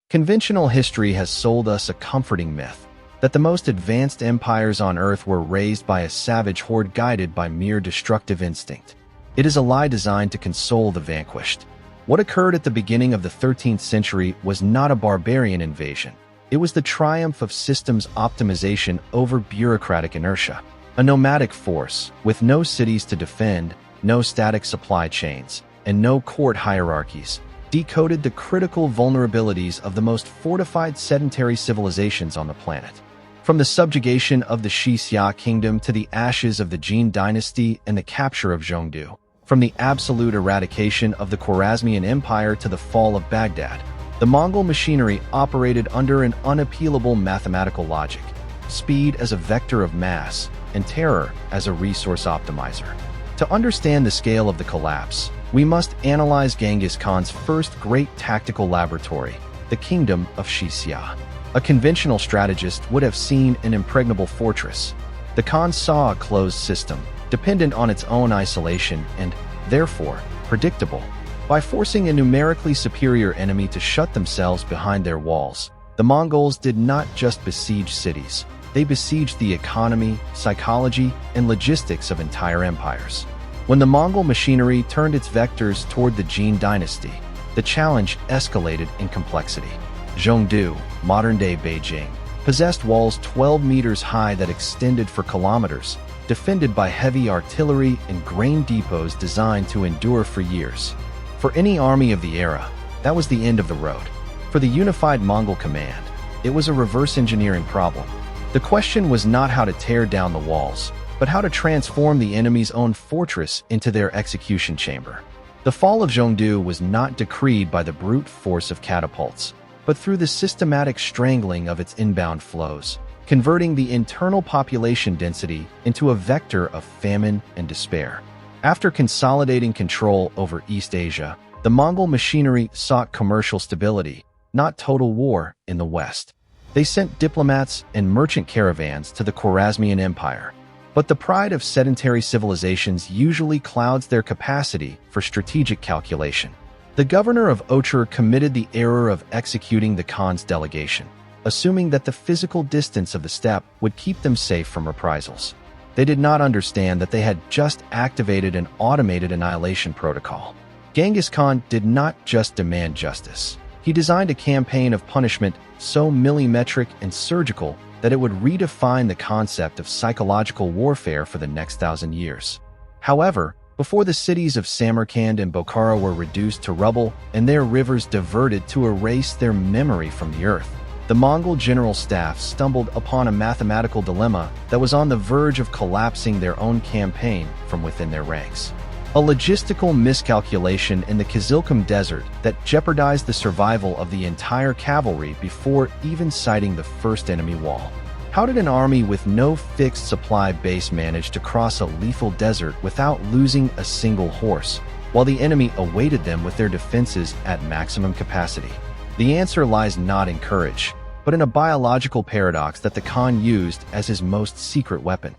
Conventional history has sold us a comforting myth that the most advanced empires on Earth were raised by a savage horde guided by mere destructive instinct. It is a lie designed to console the vanquished. What occurred at the beginning of the 13th century was not a barbarian invasion. It was the triumph of systems optimization over bureaucratic inertia. A nomadic force, with no cities to defend, no static supply chains, and no court hierarchies, decoded the critical vulnerabilities of the most fortified sedentary civilizations on the planet. From the subjugation of the Xia kingdom to the ashes of the Jin Dynasty and the capture of Zhongdu, from the absolute eradication of the Khwarazmian Empire to the fall of Baghdad, the Mongol machinery operated under an unappealable mathematical logic, speed as a vector of mass, and terror as a resource optimizer. To understand the scale of the collapse, we must analyze Genghis Khan's first great tactical laboratory, the Kingdom of Xia. A conventional strategist would have seen an impregnable fortress. The Khan saw a closed system, dependent on its own isolation and, therefore, predictable. By forcing a numerically superior enemy to shut themselves behind their walls, the Mongols did not just besiege cities. They besieged the economy, psychology, and logistics of entire empires. When the Mongol machinery turned its vectors toward the Jin Dynasty, the challenge escalated in complexity. Zhongdu, modern-day Beijing, possessed walls 12 meters high that extended for kilometers, defended by heavy artillery and grain depots designed to endure for years. For any army of the era, that was the end of the road. For the unified Mongol command, it was a reverse engineering problem. The question was not how to tear down the walls, but how to transform the enemy's own fortress into their execution chamber. The fall of Zhongdu was not decreed by the brute force of catapults, but through the systematic strangling of its inbound flows, converting the internal population density into a vector of famine and despair. After consolidating control over East Asia, the Mongol machinery sought commercial stability, not total war, in the West. They sent diplomats and merchant caravans to the Khwarazmian Empire. But the pride of sedentary civilizations usually clouds their capacity for strategic calculation. The governor of Ögedei committed the error of executing the Khan's delegation, assuming that the physical distance of the steppe would keep them safe from reprisals. They did not understand that they had just activated an automated annihilation protocol. Genghis Khan did not just demand justice. He designed a campaign of punishment so millimetric and surgical that it would redefine the concept of psychological warfare for the next 1,000 years. However, before the cities of Samarkand and Bokhara were reduced to rubble and their rivers diverted to erase their memory from the earth, the Mongol general staff stumbled upon a mathematical dilemma that was on the verge of collapsing their own campaign from within their ranks. A logistical miscalculation in the Kizilkum Desert that jeopardized the survival of the entire cavalry before even sighting the first enemy wall. How did an army with no fixed supply base manage to cross a lethal desert without losing a single horse, while the enemy awaited them with their defenses at maximum capacity? The answer lies not in courage, but in a biological paradox that the Khan used as his most secret weapon.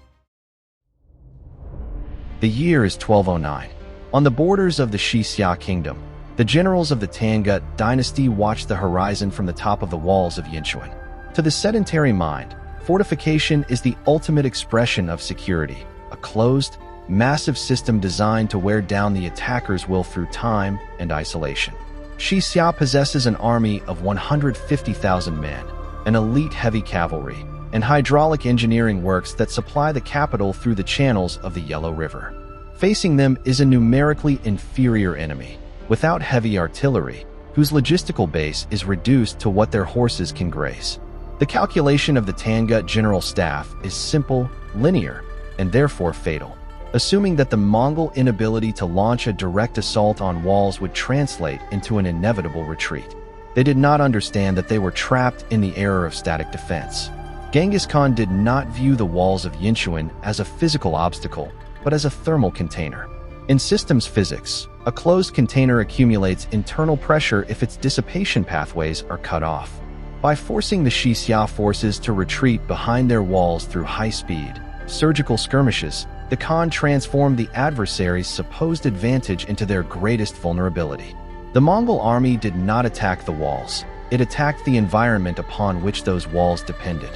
The year is 1209. On the borders of the Xia kingdom, the generals of the Tangut dynasty watched the horizon from the top of the walls of Yinchuan. To the sedentary mind, fortification is the ultimate expression of security, a closed, massive system designed to wear down the attacker's will through time and isolation. Xia possesses an army of 150,000 men, an elite heavy cavalry, and hydraulic engineering works that supply the capital through the channels of the Yellow River. Facing them is a numerically inferior enemy, without heavy artillery, whose logistical base is reduced to what their horses can graze. The calculation of the Tangut general staff is simple, linear, and therefore fatal, assuming that the Mongol inability to launch a direct assault on walls would translate into an inevitable retreat. They did not understand that they were trapped in the error of static defense. Genghis Khan did not view the walls of Yinchuan as a physical obstacle, but as a thermal container. In systems physics, a closed container accumulates internal pressure if its dissipation pathways are cut off. By forcing the Xia forces to retreat behind their walls through high-speed, surgical skirmishes, the Khan transformed the adversary's supposed advantage into their greatest vulnerability. The Mongol army did not attack the walls. it attacked the environment upon which those walls depended.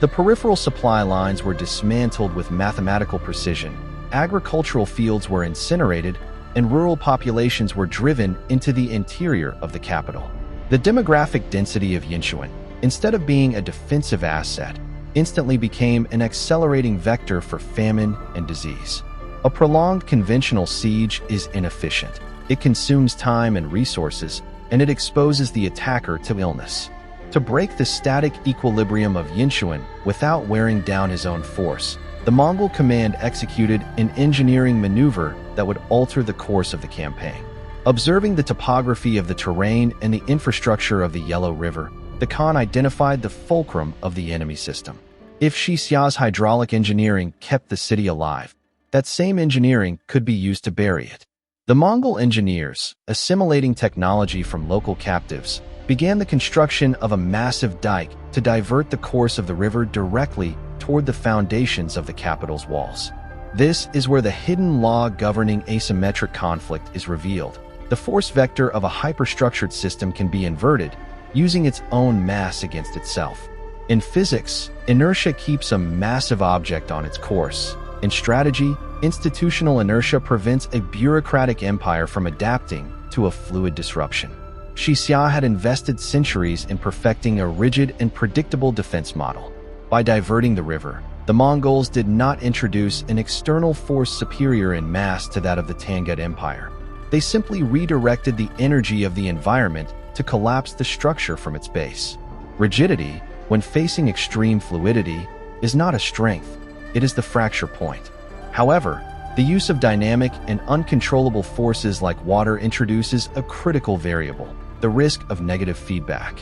The peripheral supply lines were dismantled with mathematical precision, agricultural fields were incinerated, and rural populations were driven into the interior of the capital. The demographic density of Yinchuan, instead of being a defensive asset, instantly became an accelerating vector for famine and disease. A prolonged conventional siege is inefficient. It consumes time and resources, and it exposes the attacker to illness. To break the static equilibrium of Yinchuan without wearing down his own force, the Mongol command executed an engineering maneuver that would alter the course of the campaign. Observing the topography of the terrain and the infrastructure of the Yellow River, the Khan identified the fulcrum of the enemy system. If Xia's hydraulic engineering kept the city alive, that same engineering could be used to bury it. The Mongol engineers, assimilating technology from local captives, began the construction of a massive dike to divert the course of the river directly toward the foundations of the capital's walls. This is where the hidden law governing asymmetric conflict is revealed. The force vector of a hyperstructured system can be inverted, using its own mass against itself. In physics, inertia keeps a massive object on its course. In strategy, institutional inertia prevents a bureaucratic empire from adapting to a fluid disruption. Xia had invested centuries in perfecting a rigid and predictable defense model. By diverting the river, the Mongols did not introduce an external force superior in mass to that of the Tangut Empire. They simply redirected the energy of the environment to collapse the structure from its base. Rigidity, when facing extreme fluidity, is not a strength, it is the fracture point. However, the use of dynamic and uncontrollable forces like water introduces a critical variable: the risk of negative feedback.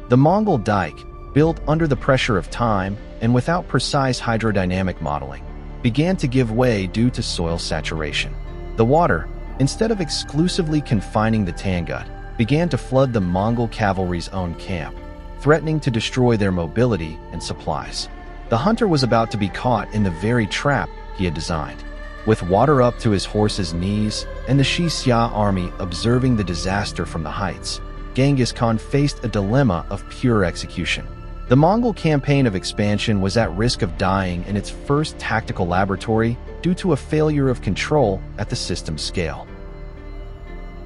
The Mongol dike, built under the pressure of time and without precise hydrodynamic modeling, began to give way due to soil saturation. The water, instead of exclusively confining the Tangut, began to flood the Mongol cavalry's own camp, threatening to destroy their mobility and supplies. The hunter was about to be caught in the very trap he had designed. With water up to his horse's knees and the Xia army observing the disaster from the heights, Genghis Khan faced a dilemma of pure execution. The Mongol campaign of expansion was at risk of dying in its first tactical laboratory due to a failure of control at the system scale.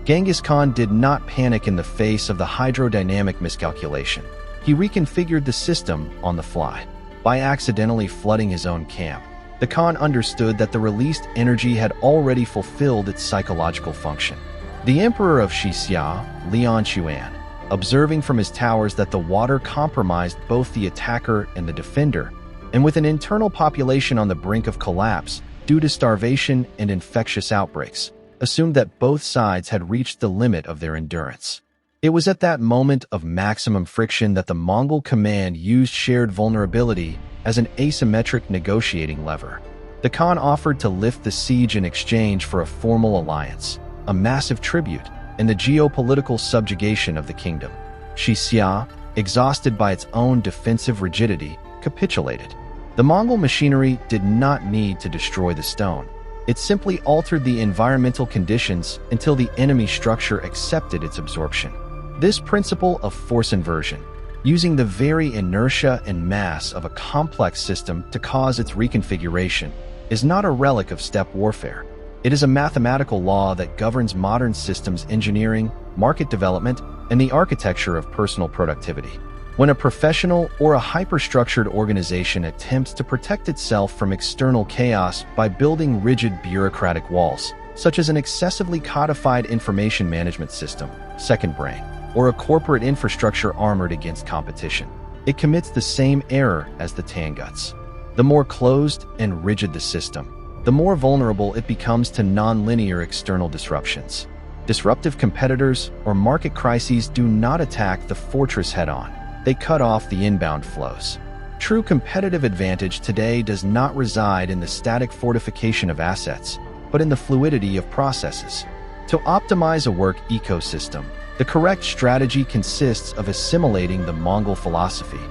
Genghis Khan did not panic in the face of the hydrodynamic miscalculation. He reconfigured the system on the fly. By accidentally flooding his own camp, the Khan understood that the released energy had already fulfilled its psychological function. The Emperor of Xia, Liegnitz, observing from his towers that the water compromised both the attacker and the defender, and with an internal population on the brink of collapse due to starvation and infectious outbreaks, assumed that both sides had reached the limit of their endurance. It was at that moment of maximum friction that the Mongol command used shared vulnerability as an asymmetric negotiating lever. The Khan offered to lift the siege in exchange for a formal alliance, a massive tribute, and the geopolitical subjugation of the kingdom. Xia, exhausted by its own defensive rigidity, capitulated. The Mongol machinery did not need to destroy the stone. It simply altered the environmental conditions until the enemy structure accepted its absorption. This principle of force inversion, using the very inertia and mass of a complex system to cause its reconfiguration, is not a relic of steppe warfare. It is a mathematical law that governs modern systems engineering, market development, and the architecture of personal productivity. When a professional or a hyperstructured organization attempts to protect itself from external chaos by building rigid bureaucratic walls, such as an excessively codified information management system, second brain, or a corporate infrastructure armored against competition, it commits the same error as the Tanguts. The more closed and rigid the system, the more vulnerable it becomes to non-linear external disruptions. Disruptive competitors or market crises do not attack the fortress head-on. They cut off the inbound flows. True competitive advantage today does not reside in the static fortification of assets, but in the fluidity of processes. To optimize a work ecosystem, the correct strategy consists of assimilating the Mongol philosophy,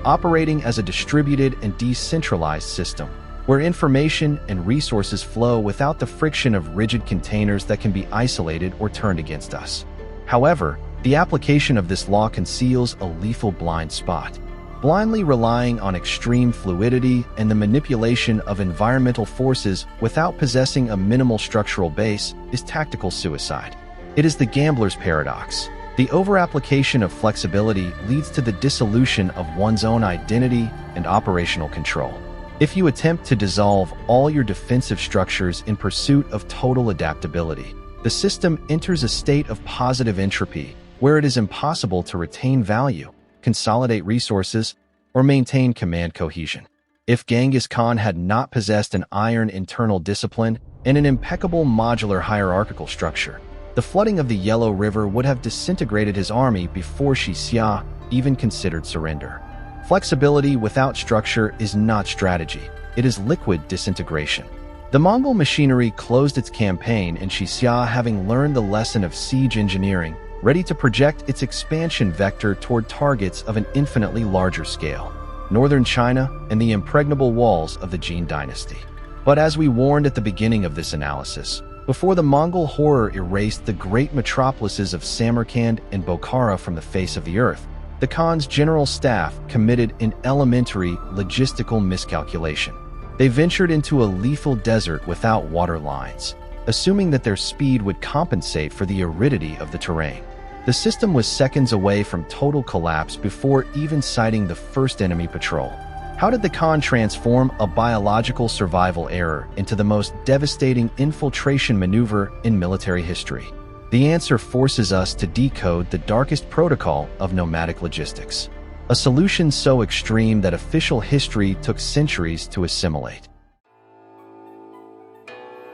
operating as a distributed and decentralized system, where information and resources flow without the friction of rigid containers that can be isolated or turned against us. However, The application of this law conceals a lethal blind spot. Blindly relying on extreme fluidity and the manipulation of environmental forces without possessing a minimal structural base is tactical suicide. It is the gambler's paradox. The over-application of flexibility leads to the dissolution of one's own identity and operational control. If you attempt to dissolve all your defensive structures in pursuit of total adaptability, the system enters a state of positive entropy where it is impossible to retain value, consolidate resources, or maintain command cohesion. If Genghis Khan had not possessed an iron internal discipline and an impeccable modular hierarchical structure, the flooding of the Yellow River would have disintegrated his army before Xia even considered surrender. Flexibility without structure is not strategy, it is liquid disintegration. The Mongol machinery closed its campaign, and Xia, having learned the lesson of siege engineering, ready to project its expansion vector toward targets of an infinitely larger scale, northern China and the impregnable walls of the Jin Dynasty. But as we warned at the beginning of this analysis, before the Mongol horror erased the great metropolises of Samarkand and Bokhara from the face of the earth, the Khan's general staff committed an elementary logistical miscalculation. They ventured into a lethal desert without water lines, assuming that their speed would compensate for the aridity of the terrain. The system was seconds away from total collapse before even sighting the first enemy patrol. How did the Khan transform a biological survival error into the most devastating infiltration maneuver in military history? The answer forces us to decode the darkest protocol of nomadic logistics, a solution so extreme that official history took centuries to assimilate.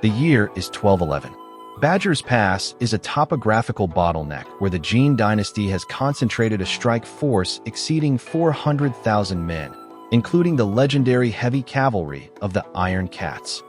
The year is 1211. Badger's Pass is a topographical bottleneck where the Jin Dynasty has concentrated a strike force exceeding 400,000 men, including the legendary heavy cavalry of the Iron Cats.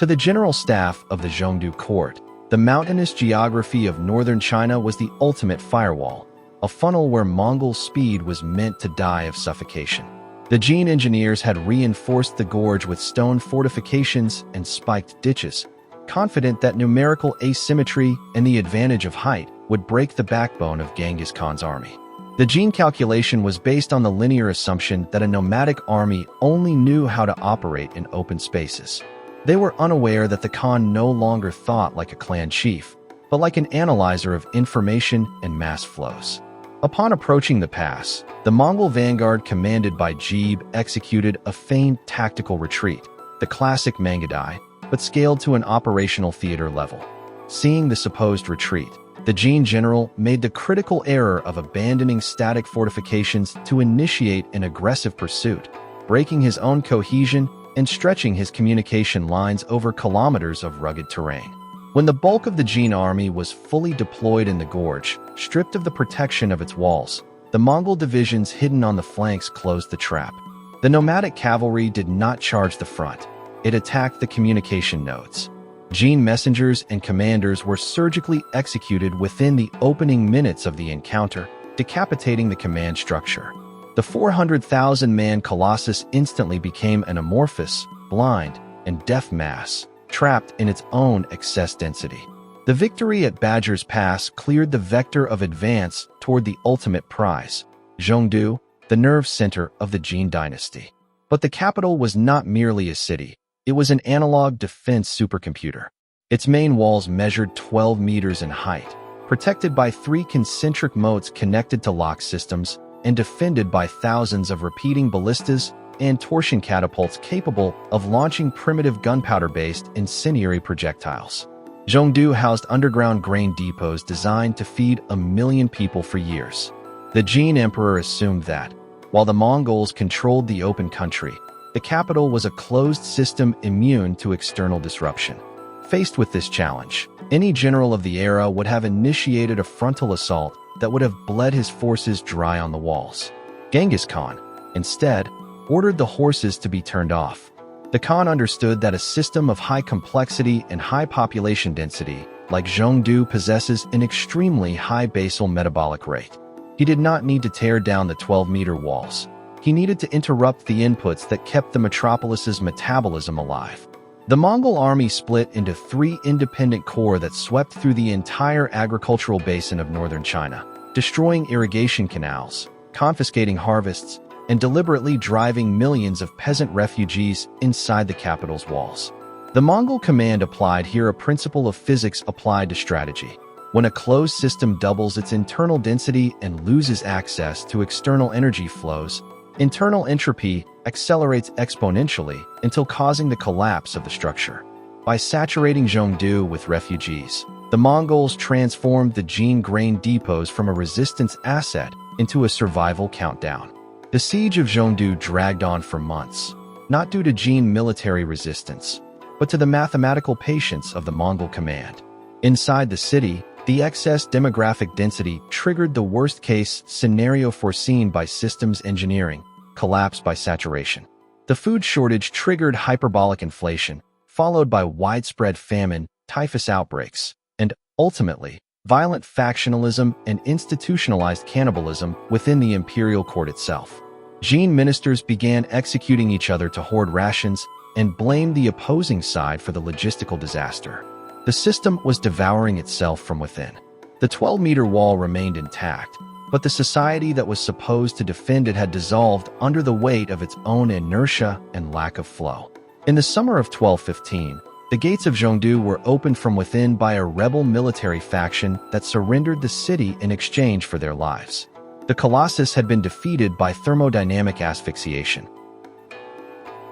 To the general staff of the Zhongdu court, the mountainous geography of northern China was the ultimate firewall, a funnel where Mongol speed was meant to die of suffocation. The Jin engineers had reinforced the gorge with stone fortifications and spiked ditches, confident that numerical asymmetry and the advantage of height would break the backbone of Genghis Khan's army. The Jin calculation was based on the linear assumption that a nomadic army only knew how to operate in open spaces. They were unaware that the Khan no longer thought like a clan chief, but like an analyzer of information and mass flows. Upon approaching the pass, the Mongol vanguard commanded by Jebe executed a feigned tactical retreat, the classic Ögedei, but scaled to an operational theater level. Seeing the supposed retreat, the Jin general made the critical error of abandoning static fortifications to initiate an aggressive pursuit, breaking his own cohesion and stretching his communication lines over kilometers of rugged terrain. When the bulk of the Jin army was fully deployed in the gorge, stripped of the protection of its walls, the Mongol divisions hidden on the flanks closed the trap. The nomadic cavalry did not charge the front. It attacked the communication nodes. Jin messengers and commanders were surgically executed within the opening minutes of the encounter, decapitating the command structure. The 400,000-man colossus instantly became an amorphous, blind, and deaf mass, trapped in its own excess density. The victory at Badger's Pass cleared the vector of advance toward the ultimate prize, Zhongdu, the nerve center of the Jin Dynasty. But the capital was not merely a city. It was an analog defense supercomputer. Its main walls measured 12 meters in height, protected by 3 concentric moats connected to lock systems, and defended by thousands of repeating ballistas and torsion catapults capable of launching primitive gunpowder-based incendiary projectiles. Zhongdu housed underground grain depots designed to feed 1 million people for years. The Jin emperor assumed that, while the Mongols controlled the open country, the capital was a closed system immune to external disruption. Faced with this challenge, any general of the era would have initiated a frontal assault that would have bled his forces dry on the walls. Genghis Khan, instead, ordered the horses to be turned off. The Khan understood that a system of high complexity and high population density, like Zhongdu, possesses an extremely high basal metabolic rate. He did not need to tear down the 12-meter walls. He needed to interrupt the inputs that kept the metropolis's metabolism alive. The Mongol army split into 3 independent corps that swept through the entire agricultural basin of northern China. destroying irrigation canals, confiscating harvests, and deliberately driving millions of peasant refugees inside the capital's walls. The Mongol command applied here a principle of physics applied to strategy. When a closed system doubles its internal density and loses access to external energy flows, internal entropy accelerates exponentially until causing the collapse of the structure. By saturating Zhongdu with refugees, the Mongols transformed the Jin grain depots from a resistance asset into a survival countdown. The siege of Zhongdu dragged on for months, not due to Jin military resistance, but to the mathematical patience of the Mongol command. Inside the city, the excess demographic density triggered the worst-case scenario foreseen by systems engineering: collapse by saturation. The food shortage triggered hyperbolic inflation, followed by widespread famine, typhus outbreaks, and, ultimately, violent factionalism and institutionalized cannibalism within the imperial court itself. Jin ministers began executing each other to hoard rations and blamed the opposing side for the logistical disaster. The system was devouring itself from within. The 12-meter wall remained intact, but the society that was supposed to defend it had dissolved under the weight of its own inertia and lack of flow. In the summer of 1215, the gates of Zhongdu were opened from within by a rebel military faction that surrendered the city in exchange for their lives. The Colossus had been defeated by thermodynamic asphyxiation.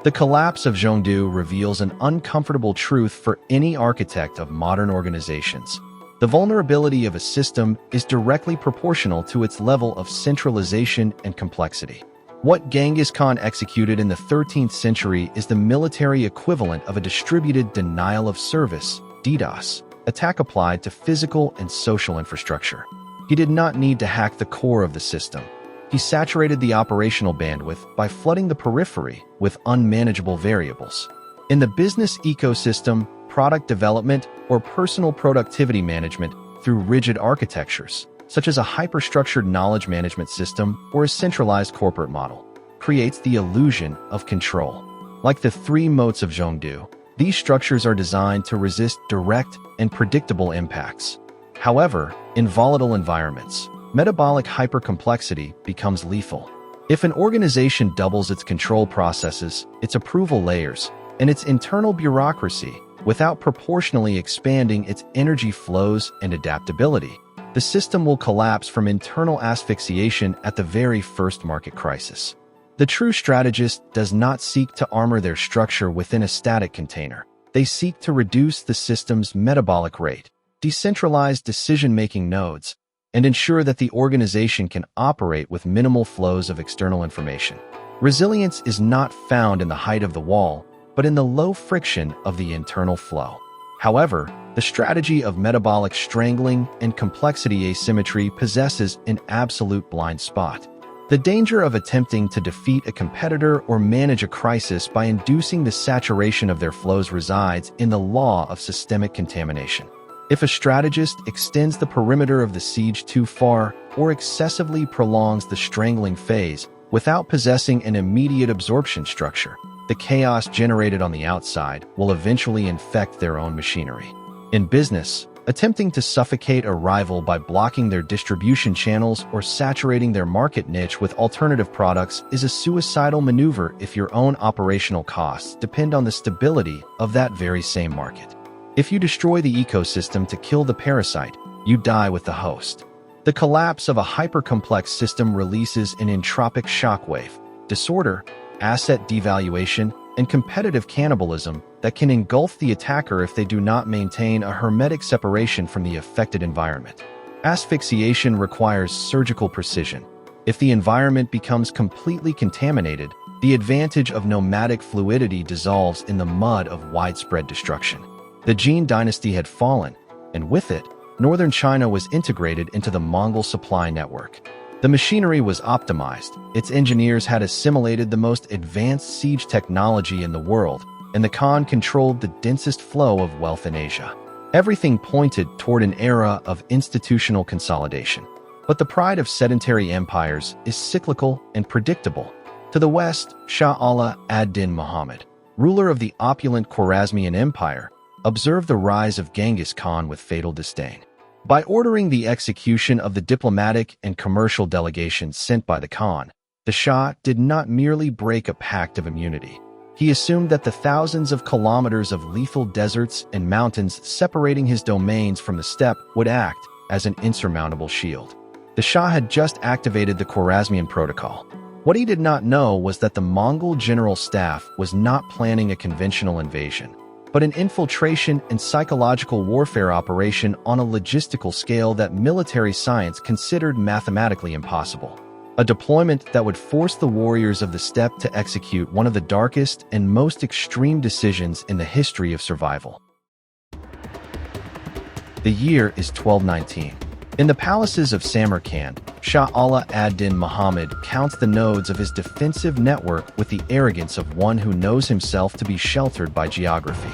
The collapse of Zhongdu reveals an uncomfortable truth for any architect of modern organizations. The vulnerability of a system is directly proportional to its level of centralization and complexity. What Genghis Khan executed in the 13th century is the military equivalent of a distributed denial of service (DDoS) attack applied to physical and social infrastructure. He did not need to hack the core of the system. He saturated the operational bandwidth by flooding the periphery with unmanageable variables. In the business ecosystem, product development, or personal productivity management through rigid architectures, such as a hyperstructured knowledge management system or a centralized corporate model, creates the illusion of control. Like the three moats of Zhongdu, these structures are designed to resist direct and predictable impacts. However, in volatile environments, metabolic hypercomplexity becomes lethal. If an organization doubles its control processes, its approval layers, and its internal bureaucracy without proportionally expanding its energy flows and adaptability, the system will collapse from internal asphyxiation at the very first market crisis. The true strategist does not seek to armor their structure within a static container. They seek to reduce the system's metabolic rate, decentralize decision-making nodes, and ensure that the organization can operate with minimal flows of external information. Resilience is not found in the height of the wall, but in the low friction of the internal flow. However, the strategy of metabolic strangling and complexity asymmetry possesses an absolute blind spot. The danger of attempting to defeat a competitor or manage a crisis by inducing the saturation of their flows resides in the law of systemic contamination. If a strategist extends the perimeter of the siege too far or excessively prolongs the strangling phase without possessing an immediate absorption structure, the chaos generated on the outside will eventually infect their own machinery. In business, attempting to suffocate a rival by blocking their distribution channels or saturating their market niche with alternative products is a suicidal maneuver if your own operational costs depend on the stability of that very same market. If you destroy the ecosystem to kill the parasite, you die with the host. The collapse of a hypercomplex system releases an entropic shockwave, disorder, asset devaluation, and competitive cannibalism that can engulf the attacker if they do not maintain a hermetic separation from the affected environment. Asphyxiation requires surgical precision. If the environment becomes completely contaminated, the advantage of nomadic fluidity dissolves in the mud of widespread destruction. The Jin Dynasty had fallen, and with it, northern China was integrated into the Mongol supply network. The machinery was optimized, its engineers had assimilated the most advanced siege technology in the world, and the Khan controlled the densest flow of wealth in Asia. Everything pointed toward an era of institutional consolidation. But the pride of sedentary empires is cyclical and predictable. To the west, Shah Allah ad-Din Muhammad, ruler of the opulent Khwarazmian Empire, observed the rise of Genghis Khan with fatal disdain. By ordering the execution of the diplomatic and commercial delegations sent by the Khan, the Shah did not merely break a pact of immunity. He assumed that the thousands of kilometers of lethal deserts and mountains separating his domains from the steppe would act as an insurmountable shield. The Shah had just activated the Khwarazmian Protocol. What he did not know was that the Mongol General Staff was not planning a conventional invasion, but an infiltration and psychological warfare operation on a logistical scale that military science considered mathematically impossible. A deployment that would force the warriors of the steppe to execute one of the darkest and most extreme decisions in the history of survival. The year is 1219. In the palaces of Samarkand, Shah Ala ad-Din Muhammad counts the nodes of his defensive network with the arrogance of one who knows himself to be sheltered by geography.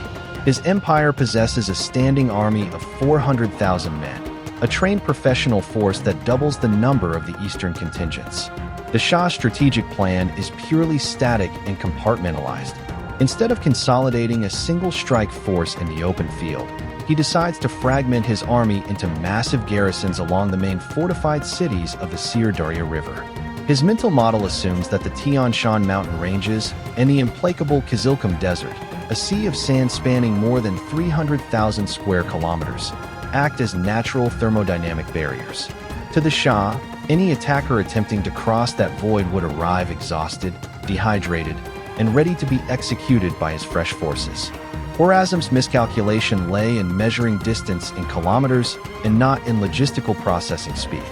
His empire possesses a standing army of 400,000 men, a trained professional force that doubles the number of the eastern contingents. The Shah's strategic plan is purely static and compartmentalized. Instead of consolidating a single strike force in the open field, he decides to fragment his army into massive garrisons along the main fortified cities of the Karakorum River. His mental model assumes that the Tian Shan mountain ranges and the implacable Kizilkum Desert, a sea of sand spanning more than 300,000 square kilometers, act as natural thermodynamic barriers. To the Shah, any attacker attempting to cross that void would arrive exhausted, dehydrated, and ready to be executed by his fresh forces. Khwarazm's miscalculation lay in measuring distance in kilometers and not in logistical processing speed.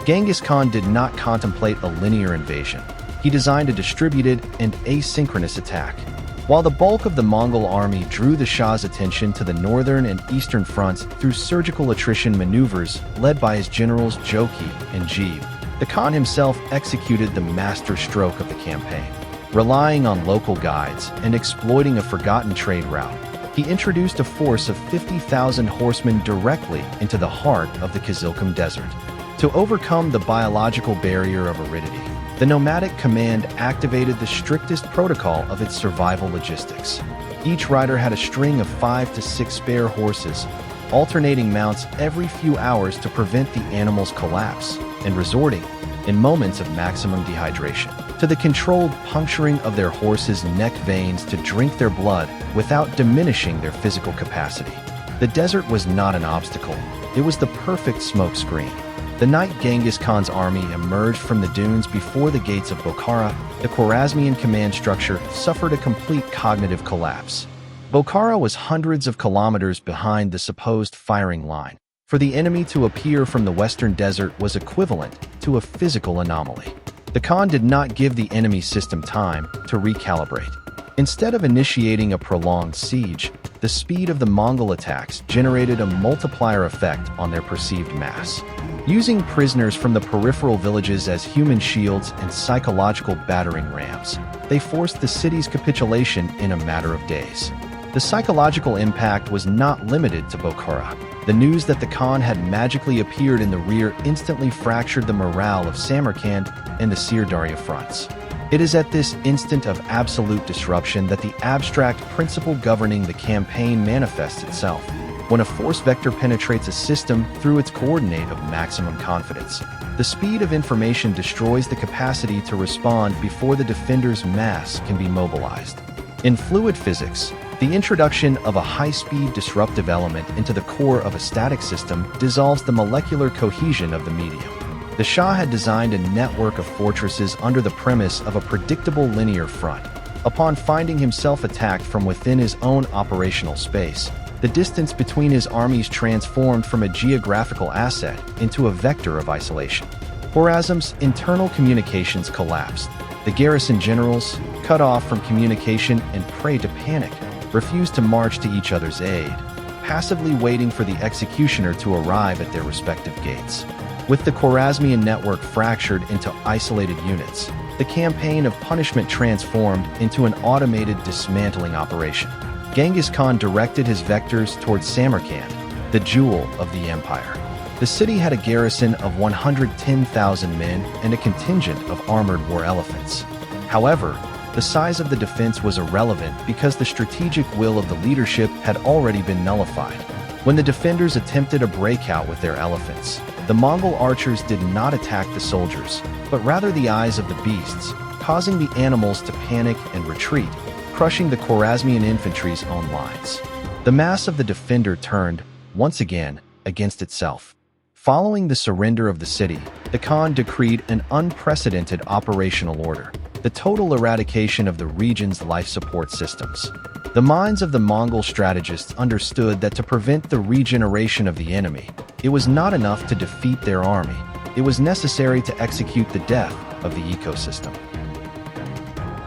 Genghis Khan did not contemplate a linear invasion. He designed a distributed and asynchronous attack. While the bulk of the Mongol army drew the Shah's attention to the northern and eastern fronts through surgical attrition maneuvers led by his generals Joki and Jebe, the Khan himself executed the master stroke of the campaign. Relying on local guides and exploiting a forgotten trade route, he introduced a force of 50,000 horsemen directly into the heart of the Kizilkum Desert. To overcome the biological barrier of aridity, the nomadic command activated the strictest protocol of its survival logistics. Each rider had a string of 5 to 6 spare horses, alternating mounts every few hours to prevent the animals' collapse, and resorting, in moments of maximum dehydration, to the controlled puncturing of their horses' neck veins to drink their blood without diminishing their physical capacity. The desert was not an obstacle, it was the perfect smokescreen. The night Genghis Khan's army emerged from the dunes before the gates of Bokhara, the Khwarazmian command structure suffered a complete cognitive collapse. Bokhara was hundreds of kilometers behind the supposed firing line. For the enemy to appear from the western desert was equivalent to a physical anomaly. The Khan did not give the enemy system time to recalibrate. Instead of initiating a prolonged siege, the speed of the Mongol attacks generated a multiplier effect on their perceived mass. Using prisoners from the peripheral villages as human shields and psychological battering rams, they forced the city's capitulation in a matter of days. The psychological impact was not limited to Bokhara. The news that the Khan had magically appeared in the rear instantly fractured the morale of Samarkand and the Karakorum fronts. It is at this instant of absolute disruption that the abstract principle governing the campaign manifests itself. When a force vector penetrates a system through its coordinate of maximum confidence, the speed of information destroys the capacity to respond before the defender's mass can be mobilized. In fluid physics, the introduction of a high-speed disruptive element into the core of a static system dissolves the molecular cohesion of the medium. The Shah had designed a network of fortresses under the premise of a predictable linear front. Upon finding himself attacked from within his own operational space, the distance between his armies transformed from a geographical asset into a vector of isolation. Khwarazm's internal communications collapsed. The garrison generals, cut off from communication and prey to panic, refused to march to each other's aid, passively waiting for the executioner to arrive at their respective gates. With the Khwarazmian network fractured into isolated units, the campaign of punishment transformed into an automated dismantling operation. Genghis Khan directed his vectors towards Samarkand, the jewel of the empire. The city had a garrison of 110,000 men and a contingent of armored war elephants. However, the size of the defense was irrelevant because the strategic will of the leadership had already been nullified. When the defenders attempted a breakout with their elephants, the Mongol archers did not attack the soldiers, but rather the eyes of the beasts, causing the animals to panic and retreat, crushing the Khwarazmian infantry's own lines. The mass of the defender turned, once again, against itself. Following the surrender of the city, the Khan decreed an unprecedented operational order, the total eradication of the region's life support systems. The minds of the Mongol strategists understood that to prevent the regeneration of the enemy, it was not enough to defeat their army. It was necessary to execute the death of the ecosystem.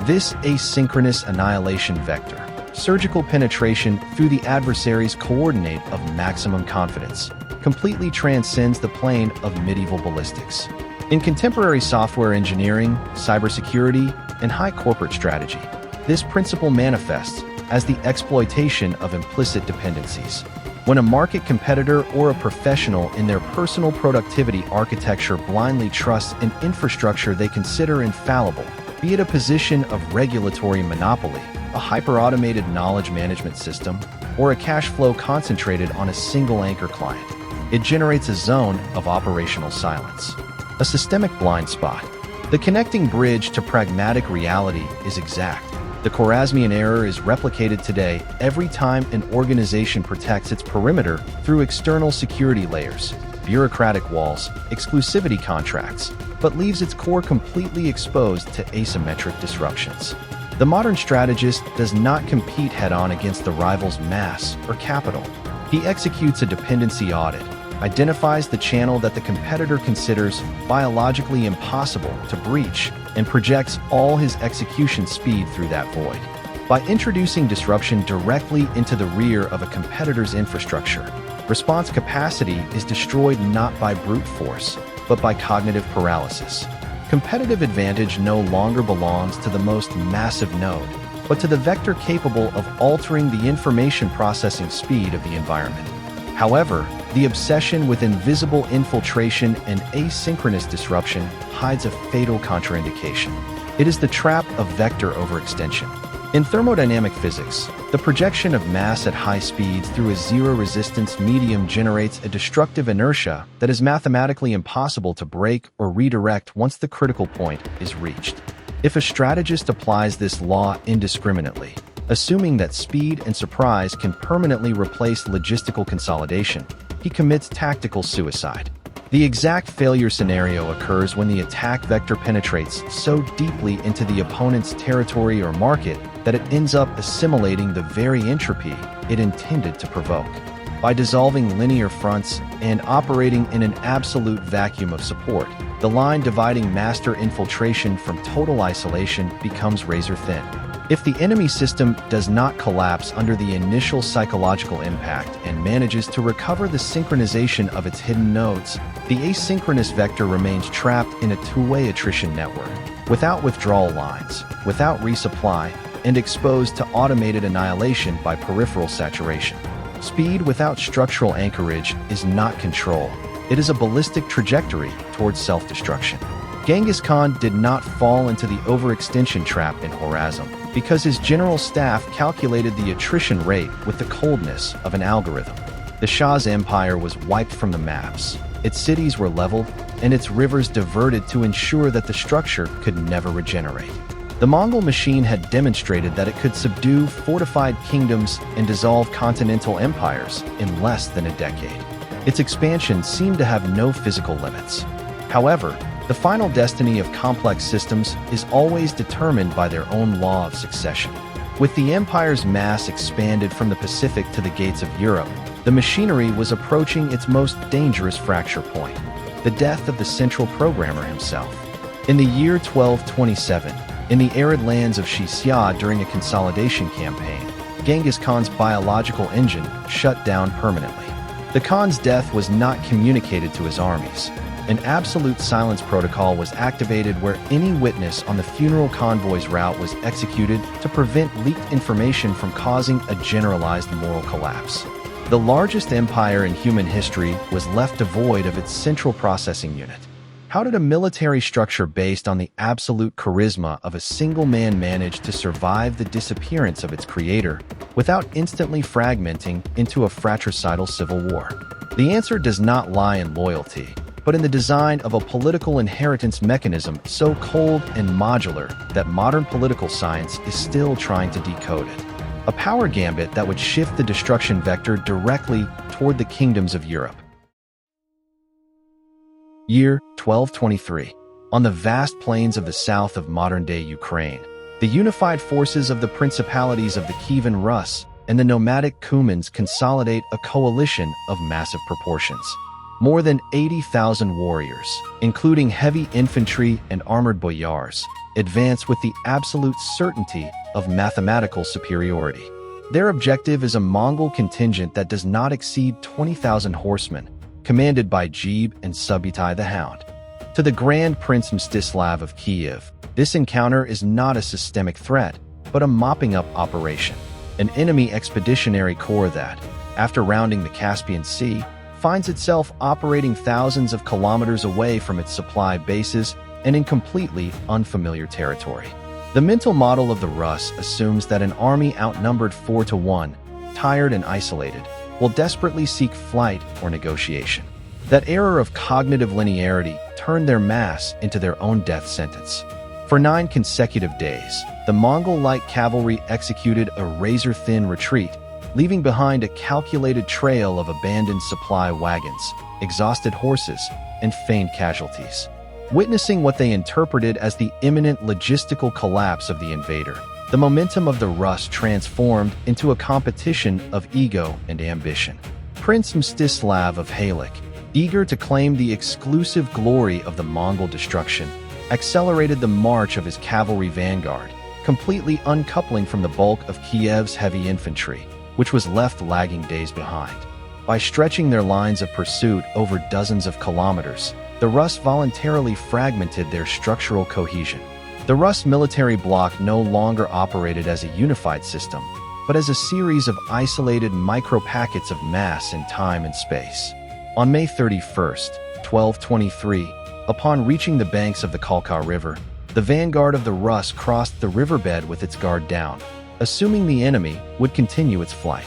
This asynchronous annihilation vector, surgical penetration through the adversary's coordinate of maximum confidence, completely transcends the plane of medieval ballistics. In contemporary software engineering, cybersecurity, and high corporate strategy, this principle manifests as the exploitation of implicit dependencies. When a market competitor or a professional in their personal productivity architecture blindly trusts an infrastructure they consider infallible, be it a position of regulatory monopoly, a hyper-automated knowledge management system, or a cash flow concentrated on a single anchor client, it generates a zone of operational silence, a systemic blind spot. The connecting bridge to pragmatic reality is exact. The Khwarazmian error is replicated today every time an organization protects its perimeter through external security layers, bureaucratic walls, exclusivity contracts, but leaves its core completely exposed to asymmetric disruptions. The modern strategist does not compete head-on against the rival's mass or capital. He executes a dependency audit, identifies the channel that the competitor considers biologically impossible to breach, and projects all his execution speed through that void. By introducing disruption directly into the rear of a competitor's infrastructure, response capacity is destroyed not by brute force, but by cognitive paralysis. Competitive advantage no longer belongs to the most massive node, but to the vector capable of altering the information processing speed of the environment. However, the obsession with invisible infiltration and asynchronous disruption hides a fatal contraindication. It is the trap of vector overextension. In thermodynamic physics, the projection of mass at high speeds through a zero-resistance medium generates a destructive inertia that is mathematically impossible to break or redirect once the critical point is reached. If a strategist applies this law indiscriminately, assuming that speed and surprise can permanently replace logistical consolidation, he commits tactical suicide. The exact failure scenario occurs when the attack vector penetrates so deeply into the opponent's territory or market that it ends up assimilating the very entropy it intended to provoke. By dissolving linear fronts and operating in an absolute vacuum of support, the line dividing master infiltration from total isolation becomes razor-thin. If the enemy system does not collapse under the initial psychological impact and manages to recover the synchronization of its hidden nodes, the asynchronous vector remains trapped in a two-way attrition network, without withdrawal lines, without resupply, and exposed to automated annihilation by peripheral saturation. Speed without structural anchorage is not control. It is a ballistic trajectory towards self-destruction. Genghis Khan did not fall into the overextension trap in Khwarazm because his general staff calculated the attrition rate with the coldness of an algorithm. The Shah's empire was wiped from the maps, its cities were leveled, and its rivers diverted to ensure that the structure could never regenerate. The Mongol machine had demonstrated that it could subdue fortified kingdoms and dissolve continental empires in less than a decade. Its expansion seemed to have no physical limits. However, the final destiny of complex systems is always determined by their own law of succession. With the empire's mass expanded from the Pacific to the gates of Europe, the machinery was approaching its most dangerous fracture point, the death of the central programmer himself. In the year 1227, in the arid lands of Xia during a consolidation campaign, Genghis Khan's biological engine shut down permanently. The Khan's death was not communicated to his armies. An absolute silence protocol was activated where any witness on the funeral convoy's route was executed to prevent leaked information from causing a generalized moral collapse. The largest empire in human history was left devoid of its central processing unit. How did a military structure based on the absolute charisma of a single man manage to survive the disappearance of its creator without instantly fragmenting into a fratricidal civil war? The answer does not lie in loyalty, but in the design of a political inheritance mechanism so cold and modular that modern political science is still trying to decode it. A power gambit that would shift the destruction vector directly toward the kingdoms of Europe. Year 1223. On the vast plains of the south of modern-day Ukraine, the unified forces of the principalities of the Kievan Rus and the nomadic Cumans consolidate a coalition of massive proportions. More than 80,000 warriors, including heavy infantry and armored boyars, advance with the absolute certainty of mathematical superiority. Their objective is a Mongol contingent that does not exceed 20,000 horsemen, commanded by Jebe and Subutai the Hound. To the Grand Prince Mstislav of Kiev, this encounter is not a systemic threat, but a mopping-up operation. An enemy expeditionary corps that, after rounding the Caspian Sea, finds itself operating thousands of kilometers away from its supply bases and in completely unfamiliar territory. The mental model of the Rus assumes that an army outnumbered 4-1, tired and isolated, will desperately seek flight or negotiation. That error of cognitive linearity turned their mass into their own death sentence. For 9 consecutive days, the Mongol light cavalry executed a razor-thin retreat, leaving behind a calculated trail of abandoned supply wagons, exhausted horses, and feigned casualties. Witnessing what they interpreted as the imminent logistical collapse of the invader, the momentum of the Rus transformed into a competition of ego and ambition. Prince Mstislav of Halych, eager to claim the exclusive glory of the Mongol destruction, accelerated the march of his cavalry vanguard, completely uncoupling from the bulk of Kiev's heavy infantry, which was left lagging days behind. By stretching their lines of pursuit over dozens of kilometers, the Rus voluntarily fragmented their structural cohesion. The Rus military bloc no longer operated as a unified system, but as a series of isolated micro-packets of mass in time and space. On May 31st, 1223, upon reaching the banks of the Kalka River, the vanguard of the Rus crossed the riverbed with its guard down, assuming the enemy would continue its flight.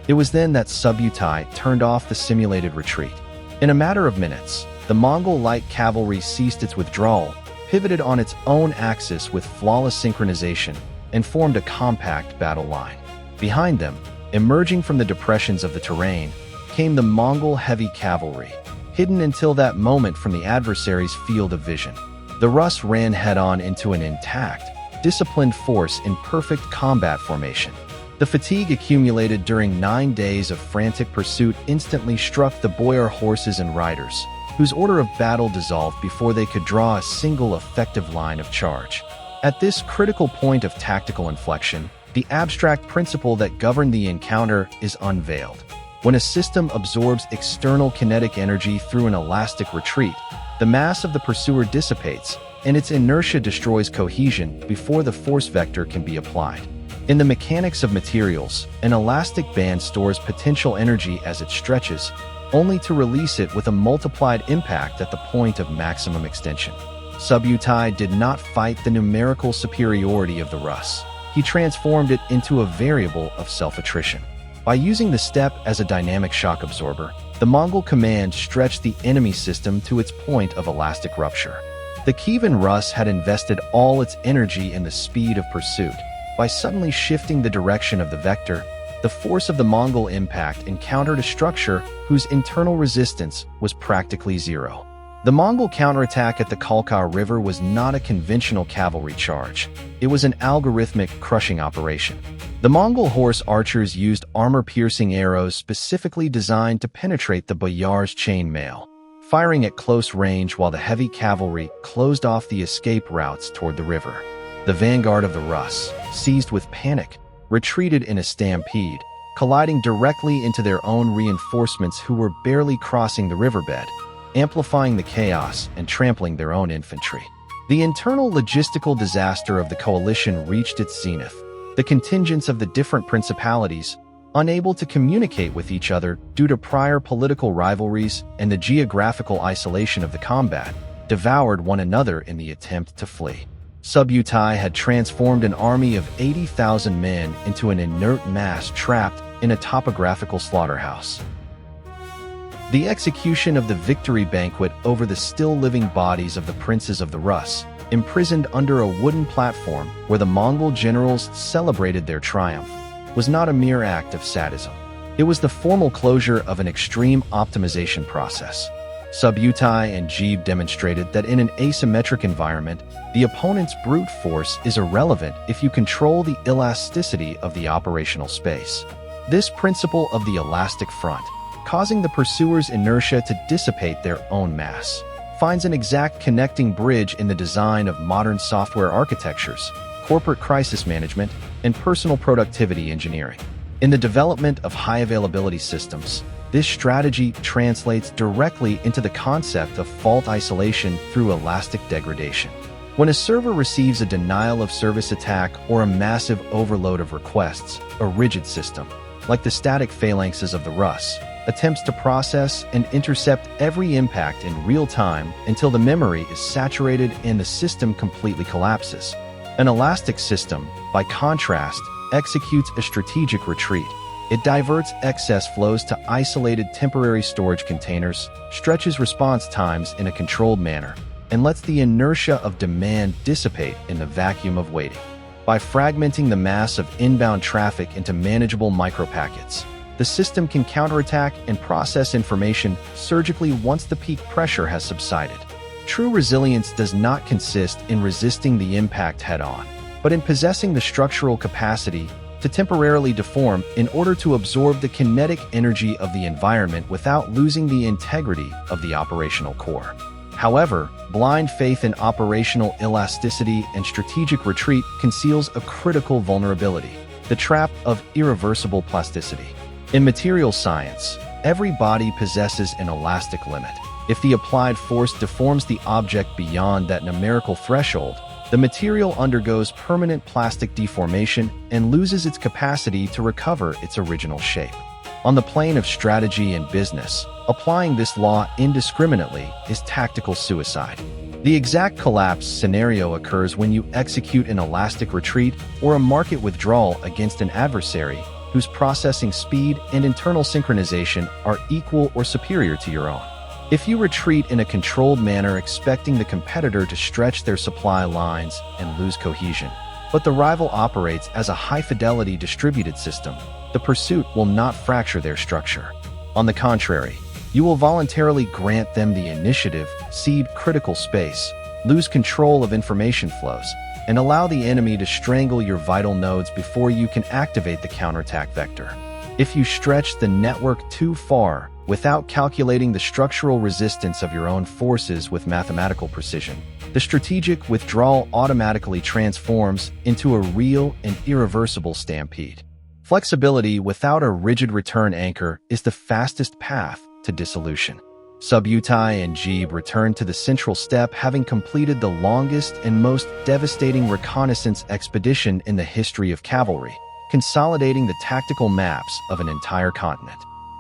It was then that Subutai turned off the simulated retreat. In a matter of minutes, the Mongol light cavalry ceased its withdrawal, pivoted on its own axis with flawless synchronization, and formed a compact battle line. Behind them, emerging from the depressions of the terrain, came the Mongol heavy cavalry, hidden until that moment from the adversary's field of vision. The Rus ran head-on into an intact, disciplined force in perfect combat formation. The fatigue accumulated during 9 days of frantic pursuit instantly struck the boyar horses and riders, whose order of battle dissolved before they could draw a single effective line of charge. At this critical point of tactical inflection, the abstract principle that governed the encounter is unveiled. When a system absorbs external kinetic energy through an elastic retreat, the mass of the pursuer dissipates, and its inertia destroys cohesion before the force vector can be applied. In the mechanics of materials, an elastic band stores potential energy as it stretches, only to release it with a multiplied impact at the point of maximum extension. Subutai did not fight the numerical superiority of the Rus. He transformed it into a variable of self-attrition. By using the steppe as a dynamic shock absorber, the Mongol command stretched the enemy system to its point of elastic rupture. The Kievan Rus had invested all its energy in the speed of pursuit. By suddenly shifting the direction of the vector, the force of the Mongol impact encountered a structure whose internal resistance was practically zero. The Mongol counterattack at the Kalka River was not a conventional cavalry charge. It was an algorithmic crushing operation. The Mongol horse archers used armor-piercing arrows specifically designed to penetrate the boyar's chainmail, firing at close range while the heavy cavalry closed off the escape routes toward the river. The vanguard of the Rus, seized with panic, retreated in a stampede, colliding directly into their own reinforcements who were barely crossing the riverbed, amplifying the chaos and trampling their own infantry. The internal logistical disaster of the coalition reached its zenith. The contingents of the different principalities, unable to communicate with each other due to prior political rivalries and the geographical isolation of the combat, devoured one another in the attempt to flee. Subutai had transformed an army of 80,000 men into an inert mass trapped in a topographical slaughterhouse. The execution of the victory banquet over the still-living bodies of the princes of the Rus, imprisoned under a wooden platform where the Mongol generals celebrated their triumph, was not a mere act of sadism. It was the formal closure of an extreme optimization process. Subutai and Jebe demonstrated that in an asymmetric environment, the opponent's brute force is irrelevant if you control the elasticity of the operational space. This principle of the elastic front, causing the pursuer's inertia to dissipate their own mass, finds an exact connecting bridge in the design of modern software architectures, corporate crisis management, and personal productivity engineering. In the development of high-availability systems, this strategy translates directly into the concept of fault isolation through elastic degradation. When a server receives a denial-of-service attack or a massive overload of requests, a rigid system, like the static phalanxes of the Rus, attempts to process and intercept every impact in real time until the memory is saturated and the system completely collapses. An elastic system, by contrast, executes a strategic retreat. It diverts excess flows to isolated temporary storage containers, stretches response times in a controlled manner, and lets the inertia of demand dissipate in the vacuum of waiting. By fragmenting the mass of inbound traffic into manageable micropackets, the system can counterattack and process information surgically once the peak pressure has subsided. True resilience does not consist in resisting the impact head-on, but in possessing the structural capacity to temporarily deform in order to absorb the kinetic energy of the environment without losing the integrity of the operational core. However, blind faith in operational elasticity and strategic retreat conceals a critical vulnerability: the trap of irreversible plasticity. In material science, every body possesses an elastic limit. If the applied force deforms the object beyond that numerical threshold, the material undergoes permanent plastic deformation and loses its capacity to recover its original shape. On the plane of strategy and business, applying this law indiscriminately is tactical suicide. The exact collapse scenario occurs when you execute an elastic retreat or a market withdrawal against an adversary whose processing speed and internal synchronization are equal or superior to your own. If you retreat in a controlled manner expecting the competitor to stretch their supply lines and lose cohesion, but the rival operates as a high-fidelity distributed system, the pursuit will not fracture their structure. On the contrary, you will voluntarily grant them the initiative, cede critical space, lose control of information flows, and allow the enemy to strangle your vital nodes before you can activate the counterattack vector. If you stretch the network too far without calculating the structural resistance of your own forces with mathematical precision, the strategic withdrawal automatically transforms into a real and irreversible stampede. Flexibility without a rigid return anchor is the fastest path to dissolution. Subutai and Jebe returned to the central steppe having completed the longest and most devastating reconnaissance expedition in the history of cavalry, consolidating the tactical maps of an entire continent.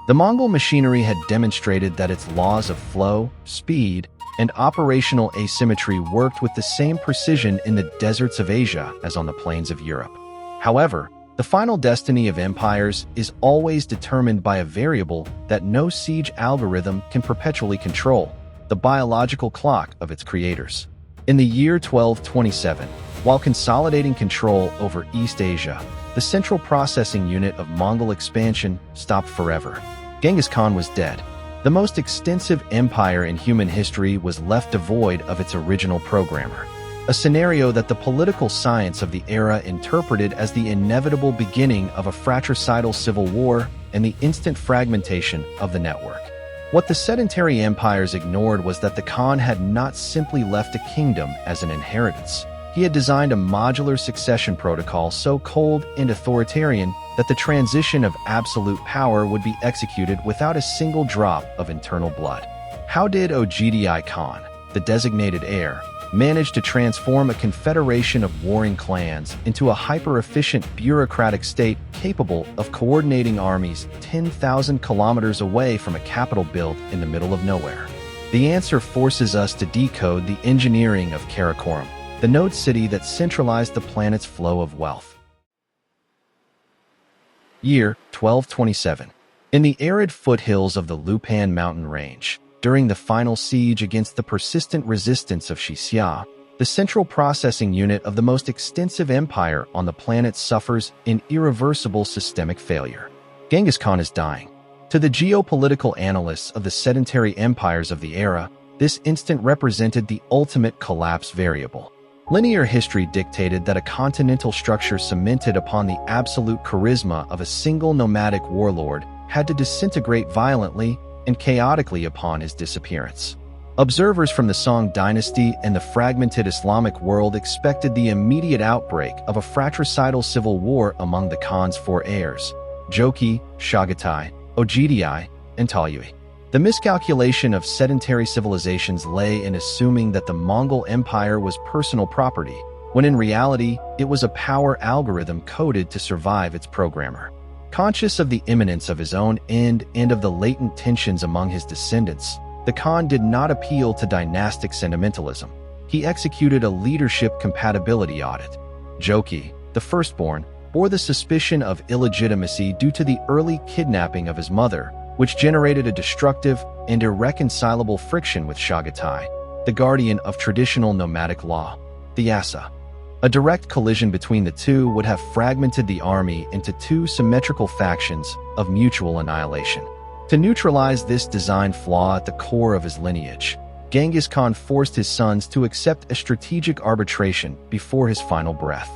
The Mongol machinery had demonstrated that its laws of flow, speed, and operational asymmetry worked with the same precision in the deserts of Asia as on the plains of Europe. However, the final destiny of empires is always determined by a variable that no siege algorithm can perpetually control: the biological clock of its creators. In the year 1227, while consolidating control over East Asia, the central processing unit of Mongol expansion stopped forever. Genghis Khan was dead. The most extensive empire in human history was left devoid of its original programmer, a scenario that the political science of the era interpreted as the inevitable beginning of a fratricidal civil war and the instant fragmentation of the network. What the sedentary empires ignored was that the Khan had not simply left a kingdom as an inheritance. He had designed a modular succession protocol so cold and authoritarian that the transition of absolute power would be executed without a single drop of internal blood. How did Ögedei Khan, the designated heir, manage to transform a confederation of warring clans into a hyper-efficient bureaucratic state capable of coordinating armies 10,000 kilometers away from a capital built in the middle of nowhere? The answer forces us to decode the engineering of Karakorum, the node city that centralized the planet's flow of wealth. Year 1227. In the arid foothills of the Lupan mountain range, during the final siege against the persistent resistance of Xia, the central processing unit of the most extensive empire on the planet suffers an irreversible systemic failure. Genghis Khan is dying. To the geopolitical analysts of the sedentary empires of the era, this instant represented the ultimate collapse variable. Linear history dictated that a continental structure cemented upon the absolute charisma of a single nomadic warlord had to disintegrate violently and chaotically upon his disappearance. Observers from the Song dynasty and the fragmented Islamic world expected the immediate outbreak of a fratricidal civil war among the Khan's four heirs, Jochi, Subutai, Ögedei, and Talyui. The miscalculation of sedentary civilizations lay in assuming that the Mongol Empire was personal property, when in reality it was a power algorithm coded to survive its programmer. Conscious of the imminence of his own end and of the latent tensions among his descendants, the Khan did not appeal to dynastic sentimentalism. He executed a leadership compatibility audit. Jochi, the firstborn, bore the suspicion of illegitimacy due to the early kidnapping of his mother, which generated a destructive and irreconcilable friction with Subutai, the guardian of traditional nomadic law, the Asa. A direct collision between the two would have fragmented the army into two symmetrical factions of mutual annihilation. To neutralize this design flaw at the core of his lineage, Genghis Khan forced his sons to accept a strategic arbitration before his final breath.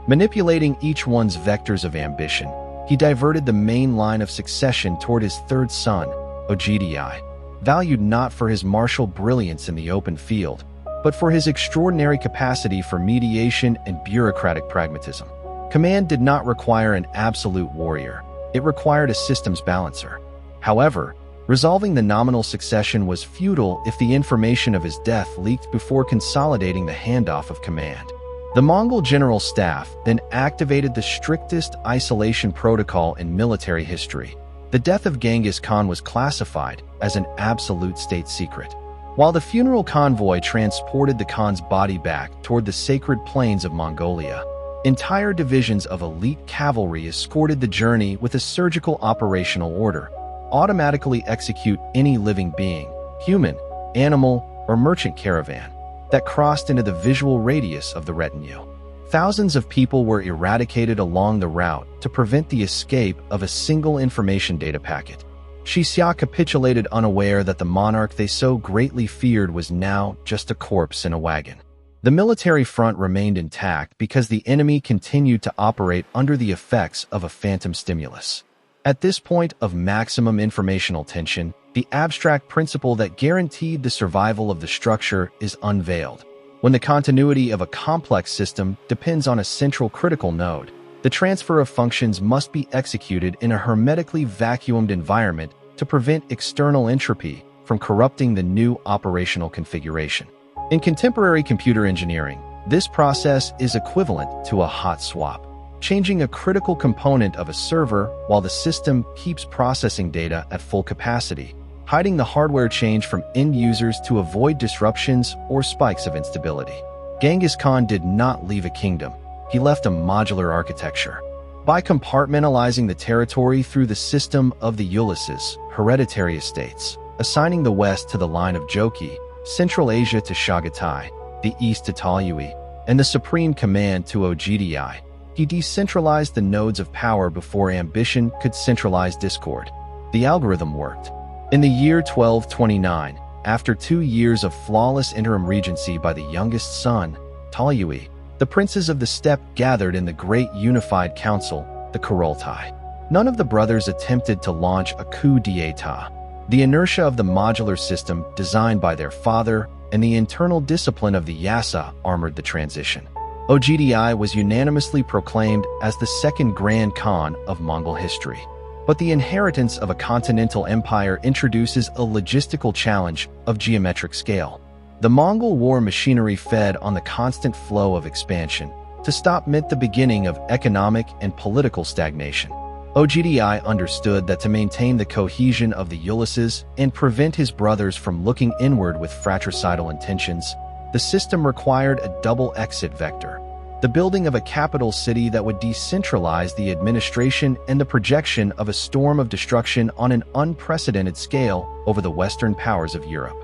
Manipulating each one's vectors of ambition, he diverted the main line of succession toward his third son, Ögedei, valued not for his martial brilliance in the open field, but for his extraordinary capacity for mediation and bureaucratic pragmatism. Command did not require an absolute warrior, it required a systems balancer. However, resolving the nominal succession was futile if the information of his death leaked before consolidating the handoff of command. The Mongol General Staff then activated the strictest isolation protocol in military history. The death of Genghis Khan was classified as an absolute state secret. While the funeral convoy transported the Khan's body back toward the sacred plains of Mongolia, entire divisions of elite cavalry escorted the journey with a surgical operational order: automatically execute any living being, human, animal, or merchant caravan, that crossed into the visual radius of the retinue. Thousands of people were eradicated along the route to prevent the escape of a single information data packet. Xia capitulated unaware that the monarch they so greatly feared was now just a corpse in a wagon. The military front remained intact because the enemy continued to operate under the effects of a phantom stimulus. At this point of maximum informational tension, the abstract principle that guaranteed the survival of the structure is unveiled. When the continuity of a complex system depends on a central critical node, the transfer of functions must be executed in a hermetically vacuumed environment to prevent external entropy from corrupting the new operational configuration. In contemporary computer engineering, this process is equivalent to a hot swap, changing a critical component of a server while the system keeps processing data at full capacity, hiding the hardware change from end users to avoid disruptions or spikes of instability. Genghis Khan did not leave a kingdom. He left a modular architecture. By compartmentalizing the territory through the system of the Ulysses, hereditary estates, assigning the west to the line of Jochi, Central Asia to Subutai, the east to Talyui, and the supreme command to Ögedei, he decentralized the nodes of power before ambition could centralize discord. The algorithm worked. In the year 1229, after 2 years of flawless interim regency by the youngest son, Talyui, the princes of the steppe gathered in the Great Unified Council, the Kurultai. None of the brothers attempted to launch a coup d'état. The inertia of the modular system designed by their father and the internal discipline of the Yasa armored the transition. Ögedei was unanimously proclaimed as the second Grand Khan of Mongol history. But the inheritance of a continental empire introduces a logistical challenge of geometric scale. The Mongol war machinery fed on the constant flow of expansion to stop meant the beginning of economic and political stagnation. Ögedei understood that to maintain the cohesion of the Ulysses and prevent his brothers from looking inward with fratricidal intentions, the system required a double exit vector, the building of a capital city that would decentralize the administration and the projection of a storm of destruction on an unprecedented scale over the Western powers of Europe.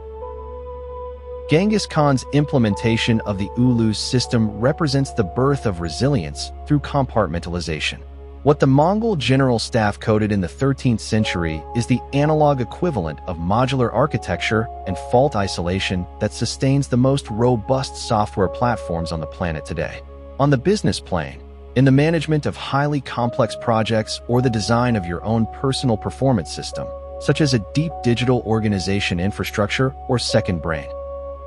Genghis Khan's implementation of the Ulus system represents the birth of resilience through compartmentalization. What the Mongol general staff coded in the 13th century is the analog equivalent of modular architecture and fault isolation that sustains the most robust software platforms on the planet today. On the business plane, in the management of highly complex projects or the design of your own personal performance system, such as a deep digital organization infrastructure or second brain,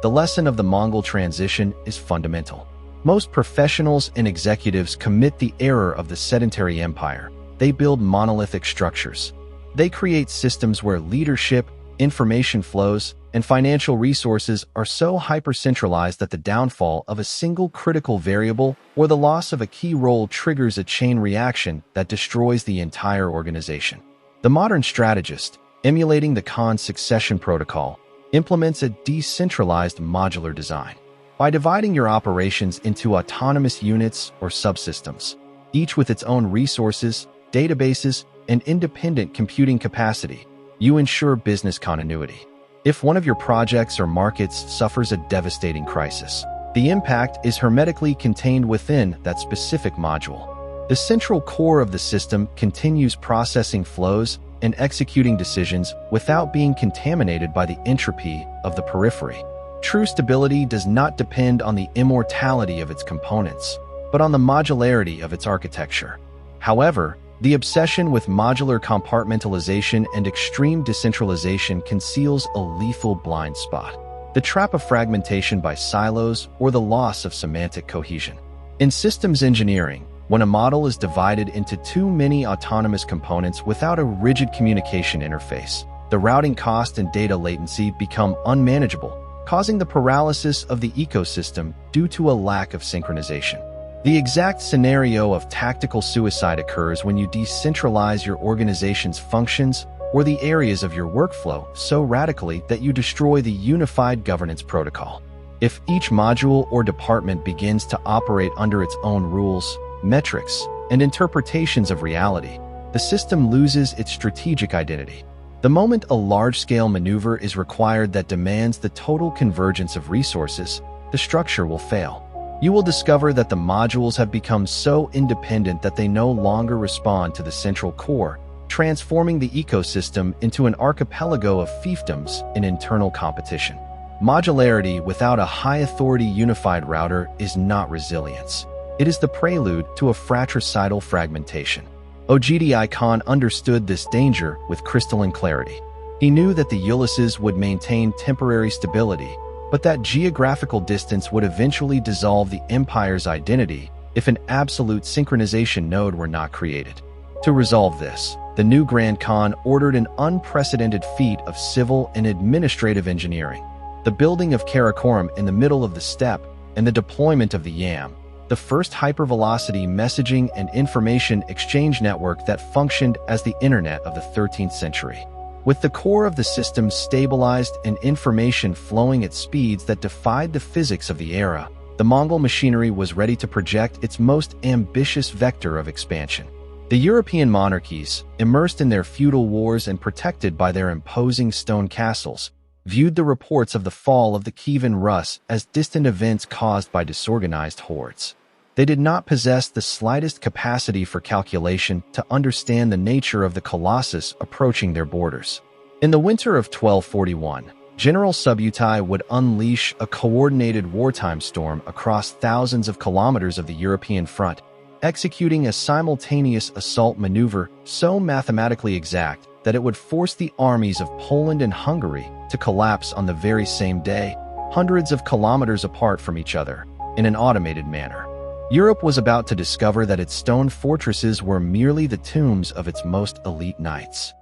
the lesson of the Mongol transition is fundamental. Most professionals and executives commit the error of the sedentary empire. They build monolithic structures. They create systems where leadership, information flows, and financial resources are so hyper-centralized that the downfall of a single critical variable or the loss of a key role triggers a chain reaction that destroys the entire organization. The modern strategist, emulating the Khan succession protocol, implements a decentralized modular design. By dividing your operations into autonomous units or subsystems, each with its own resources, databases, and independent computing capacity, you ensure business continuity. If one of your projects or markets suffers a devastating crisis, the impact is hermetically contained within that specific module. The central core of the system continues processing flows and executing decisions without being contaminated by the entropy of the periphery. True stability does not depend on the immortality of its components, but on the modularity of its architecture. However, the obsession with modular compartmentalization and extreme decentralization conceals a lethal blind spot, the trap of fragmentation by silos or the loss of semantic cohesion. In systems engineering, when a model is divided into too many autonomous components without a rigid communication interface, the routing cost and data latency become unmanageable, causing the paralysis of the ecosystem due to a lack of synchronization. The exact scenario of tactical suicide occurs when you decentralize your organization's functions or the areas of your workflow so radically that you destroy the unified governance protocol. If each module or department begins to operate under its own rules, metrics, and interpretations of reality, the system loses its strategic identity. The moment a large-scale maneuver is required that demands the total convergence of resources, the structure will fail. You will discover that the modules have become so independent that they no longer respond to the central core, transforming the ecosystem into an archipelago of fiefdoms in internal competition. Modularity without a high-authority unified router is not resilience. It is the prelude to a fratricidal fragmentation. Ögedei Khan understood this danger with crystalline clarity. He knew that the Ulysses would maintain temporary stability, but that geographical distance would eventually dissolve the empire's identity if an absolute synchronization node were not created. To resolve this, the new Grand Khan ordered an unprecedented feat of civil and administrative engineering: the building of Karakorum in the middle of the steppe and the deployment of the YAM, the first hypervelocity messaging and information exchange network that functioned as the Internet of the 13th century. With the core of the system stabilized and information flowing at speeds that defied the physics of the era, the Mongol machinery was ready to project its most ambitious vector of expansion. The European monarchies, immersed in their feudal wars and protected by their imposing stone castles, viewed the reports of the fall of the Kievan Rus as distant events caused by disorganized hordes. They did not possess the slightest capacity for calculation to understand the nature of the colossus approaching their borders. In the winter of 1241, General Subutai would unleash a coordinated wartime storm across thousands of kilometers of the European front, executing a simultaneous assault maneuver so mathematically exact that it would force the armies of Poland and Hungary to collapse on the very same day, hundreds of kilometers apart from each other, in an automated manner. Europe was about to discover that its stone fortresses were merely the tombs of its most elite knights.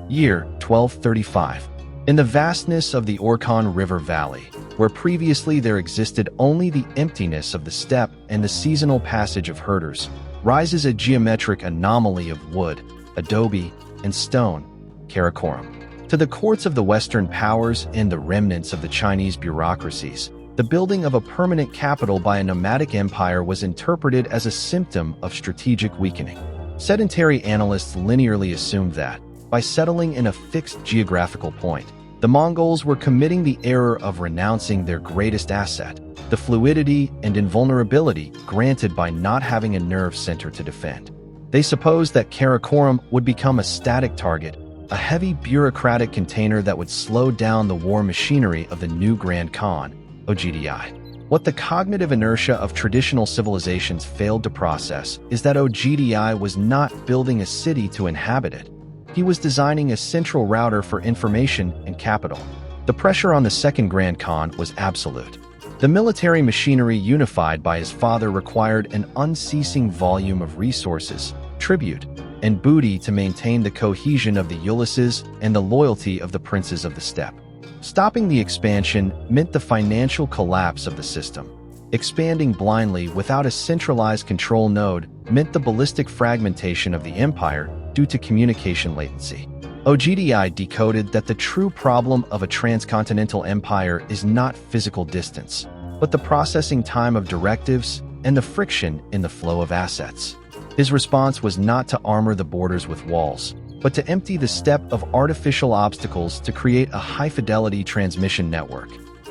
Year 1235. In the vastness of the Orkhon River Valley, where previously there existed only the emptiness of the steppe and the seasonal passage of herders, rises a geometric anomaly of wood, adobe, and stone, Karakorum. To the courts of the Western powers and the remnants of the Chinese bureaucracies, the building of a permanent capital by a nomadic empire was interpreted as a symptom of strategic weakening. Sedentary analysts linearly assumed that, by settling in a fixed geographical point, the Mongols were committing the error of renouncing their greatest asset, the fluidity and invulnerability granted by not having a nerve center to defend. They supposed that Karakorum would become a static target, a heavy bureaucratic container that would slow down the war machinery of the new Grand Khan, Ögedei. What the cognitive inertia of traditional civilizations failed to process is that Ögedei was not building a city to inhabit it. He was designing a central router for information and capital. The pressure on the second Grand Khan was absolute. The military machinery unified by his father required an unceasing volume of resources, tribute, and booty to maintain the cohesion of the Ulysses and the loyalty of the princes of the steppe. Stopping the expansion meant the financial collapse of the system. Expanding blindly without a centralized control node meant the ballistic fragmentation of the empire due to communication latency. Ögedei decoded that the true problem of a transcontinental empire is not physical distance, but the processing time of directives and the friction in the flow of assets. His response was not to armor the borders with walls, but to empty the steppe of artificial obstacles to create a high-fidelity transmission network.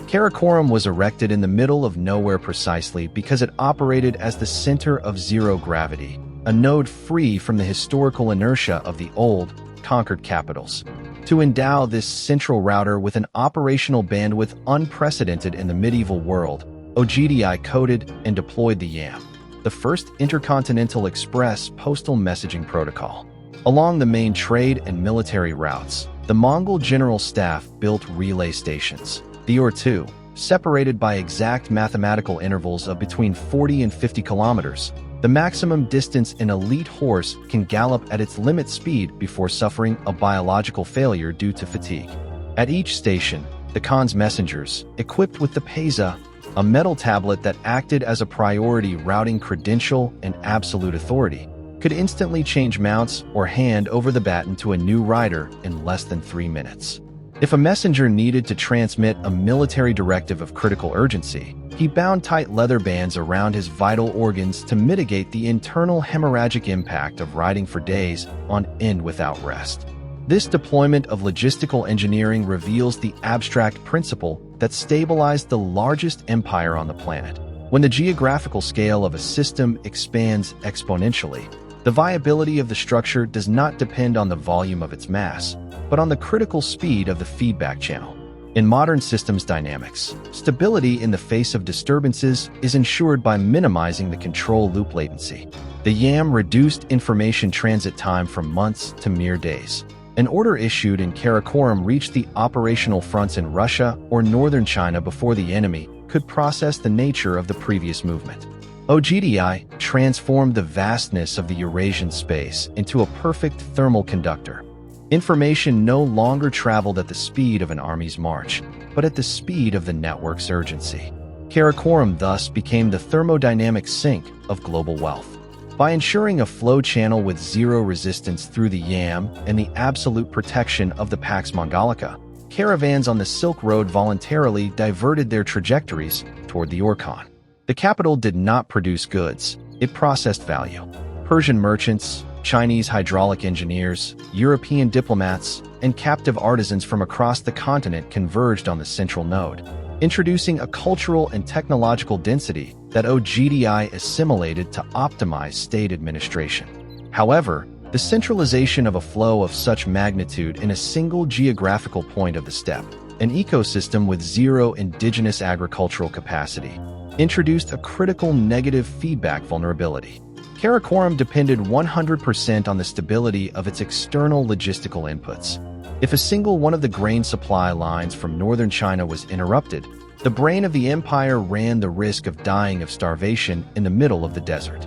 Karakorum was erected in the middle of nowhere precisely because it operated as the center of zero gravity, a node free from the historical inertia of the old, conquered capitals. To endow this central router with an operational bandwidth unprecedented in the medieval world, Ögedei coded and deployed the YAM, the first intercontinental express postal messaging protocol. Along the main trade and military routes, the Mongol General Staff built relay stations, the E02, separated by exact mathematical intervals of between 40 and 50 kilometers, the maximum distance an elite horse can gallop at its limit speed before suffering a biological failure due to fatigue. At each station, the Khan's messengers, equipped with the Pesa, a metal tablet that acted as a priority routing credential and absolute authority, could instantly change mounts or hand over the baton to a new rider in less than 3 minutes. If a messenger needed to transmit a military directive of critical urgency, he bound tight leather bands around his vital organs to mitigate the internal hemorrhagic impact of riding for days on end without rest. This deployment of logistical engineering reveals the abstract principle that stabilized the largest empire on the planet. When the geographical scale of a system expands exponentially, the viability of the structure does not depend on the volume of its mass, but on the critical speed of the feedback channel. In modern systems dynamics, stability in the face of disturbances is ensured by minimizing the control loop latency. The YAM reduced information transit time from months to mere days. An order issued in Karakorum reached the operational fronts in Russia or northern China before the enemy could process the nature of the previous movement. Ögedei transformed the vastness of the Eurasian space into a perfect thermal conductor. Information no longer traveled at the speed of an army's march, but at the speed of the network's urgency. Karakorum thus became the thermodynamic sink of global wealth. By ensuring a flow channel with zero resistance through the YAM and the absolute protection of the Pax Mongolica, caravans on the Silk Road voluntarily diverted their trajectories toward the Orkhon. The capital did not produce goods, it processed value. Persian merchants, Chinese hydraulic engineers, European diplomats, and captive artisans from across the continent converged on the central node, introducing a cultural and technological density that Ögedei assimilated to optimize state administration. However, the centralization of a flow of such magnitude in a single geographical point of the steppe, an ecosystem with zero indigenous agricultural capacity, introduced a critical negative feedback vulnerability. Karakorum depended 100% on the stability of its external logistical inputs. If a single one of the grain supply lines from northern China was interrupted, the brain of the empire ran the risk of dying of starvation in the middle of the desert.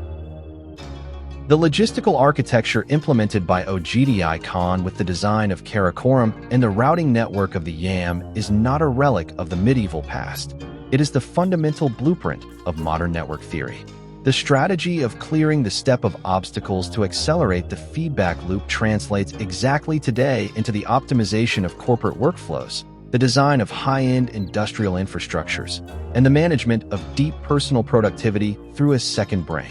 The logistical architecture implemented by Ögedei Khan with the design of Karakorum and the routing network of the YAM is not a relic of the medieval past. It is the fundamental blueprint of modern network theory. The strategy of clearing the steppe of obstacles to accelerate the feedback loop translates exactly today into the optimization of corporate workflows, the design of high-end industrial infrastructures, and the management of deep personal productivity through a second brain.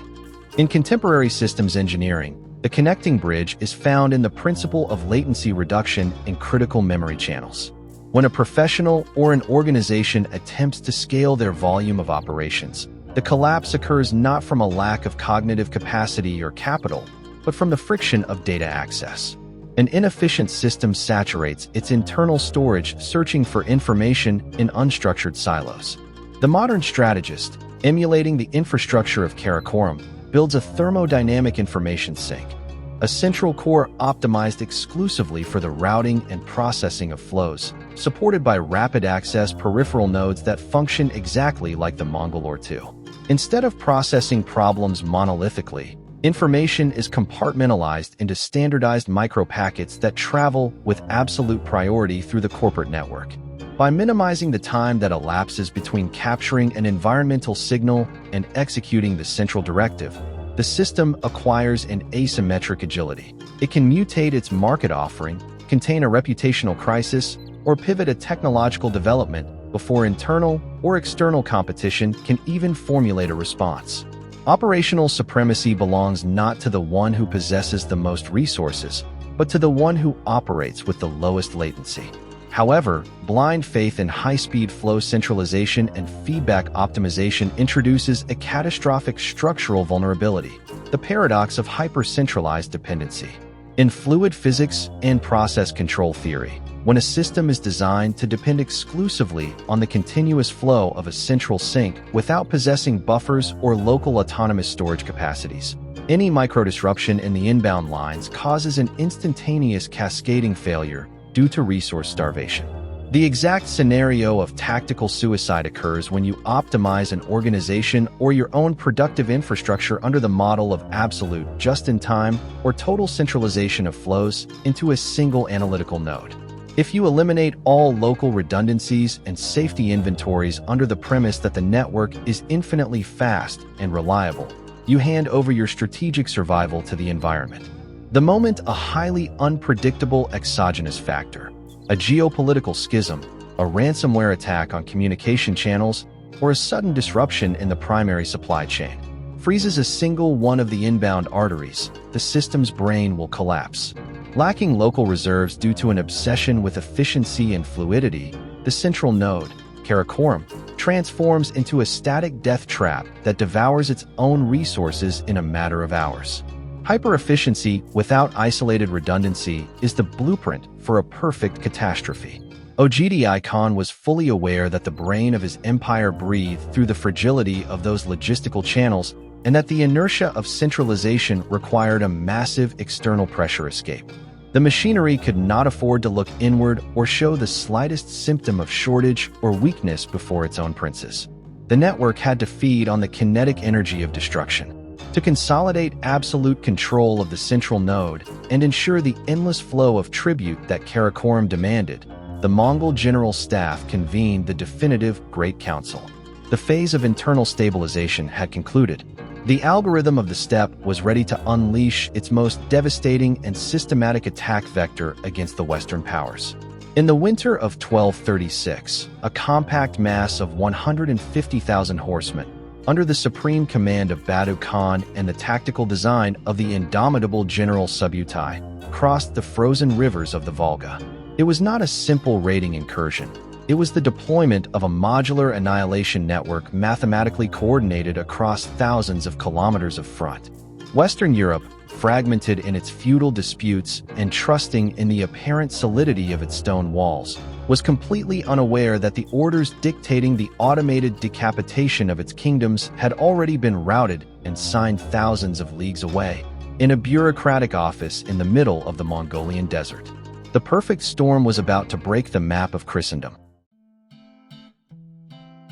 In contemporary systems engineering, the connecting bridge is found in the principle of latency reduction in critical memory channels. When a professional or an organization attempts to scale their volume of operations, the collapse occurs not from a lack of cognitive capacity or capital, but from the friction of data access. An inefficient system saturates its internal storage, searching for information in unstructured silos. The modern strategist, emulating the infrastructure of Karakorum, builds a thermodynamic information sink, a central core optimized exclusively for the routing and processing of flows, supported by rapid-access peripheral nodes that function exactly like the Mongol E02. Instead of processing problems monolithically, information is compartmentalized into standardized micropackets that travel with absolute priority through the corporate network. By minimizing the time that elapses between capturing an environmental signal and executing the central directive, the system acquires an asymmetric agility. It can mutate its market offering, contain a reputational crisis, or pivot a technological development before internal or external competition can even formulate a response. Operational supremacy belongs not to the one who possesses the most resources, but to the one who operates with the lowest latency. However, blind faith in high-speed flow centralization and feedback optimization introduces a catastrophic structural vulnerability, the paradox of hyper-centralized dependency. In fluid physics and process control theory, when a system is designed to depend exclusively on the continuous flow of a central sink without possessing buffers or local autonomous storage capacities, any micro-disruption in the inbound lines causes an instantaneous cascading failure due to resource starvation. The exact scenario of tactical suicide occurs when you optimize an organization or your own productive infrastructure under the model of absolute, just-in-time, or total centralization of flows into a single analytical node. If you eliminate all local redundancies and safety inventories under the premise that the network is infinitely fast and reliable, you hand over your strategic survival to the environment. The moment a highly unpredictable exogenous factor, a geopolitical schism, a ransomware attack on communication channels, or a sudden disruption in the primary supply chain freezes a single one of the inbound arteries, the system's brain will collapse. Lacking local reserves due to an obsession with efficiency and fluidity, the central node, Karakorum, transforms into a static death trap that devours its own resources in a matter of hours. Hyper-efficiency without isolated redundancy is the blueprint for a perfect catastrophe. Ögedei Khan was fully aware that the brain of his empire breathed through the fragility of those logistical channels and that the inertia of centralization required a massive external pressure escape. The machinery could not afford to look inward or show the slightest symptom of shortage or weakness before its own princes. The network had to feed on the kinetic energy of destruction. To consolidate absolute control of the central node and ensure the endless flow of tribute that Karakorum demanded, the Mongol General Staff convened the definitive Great Council. The phase of internal stabilization had concluded. The algorithm of the steppe was ready to unleash its most devastating and systematic attack vector against the Western powers. In the winter of 1236, a compact mass of 150,000 horsemen, under the supreme command of Ögedei Khan and the tactical design of the indomitable General Subutai, crossed the frozen rivers of the Volga. It was not a simple raiding incursion. It was the deployment of a modular annihilation network mathematically coordinated across thousands of kilometers of front. Western Europe, fragmented in its feudal disputes and trusting in the apparent solidity of its stone walls, was completely unaware that the orders dictating the automated decapitation of its kingdoms had already been routed and signed thousands of leagues away, in a bureaucratic office in the middle of the Mongolian desert. The perfect storm was about to break the map of Christendom.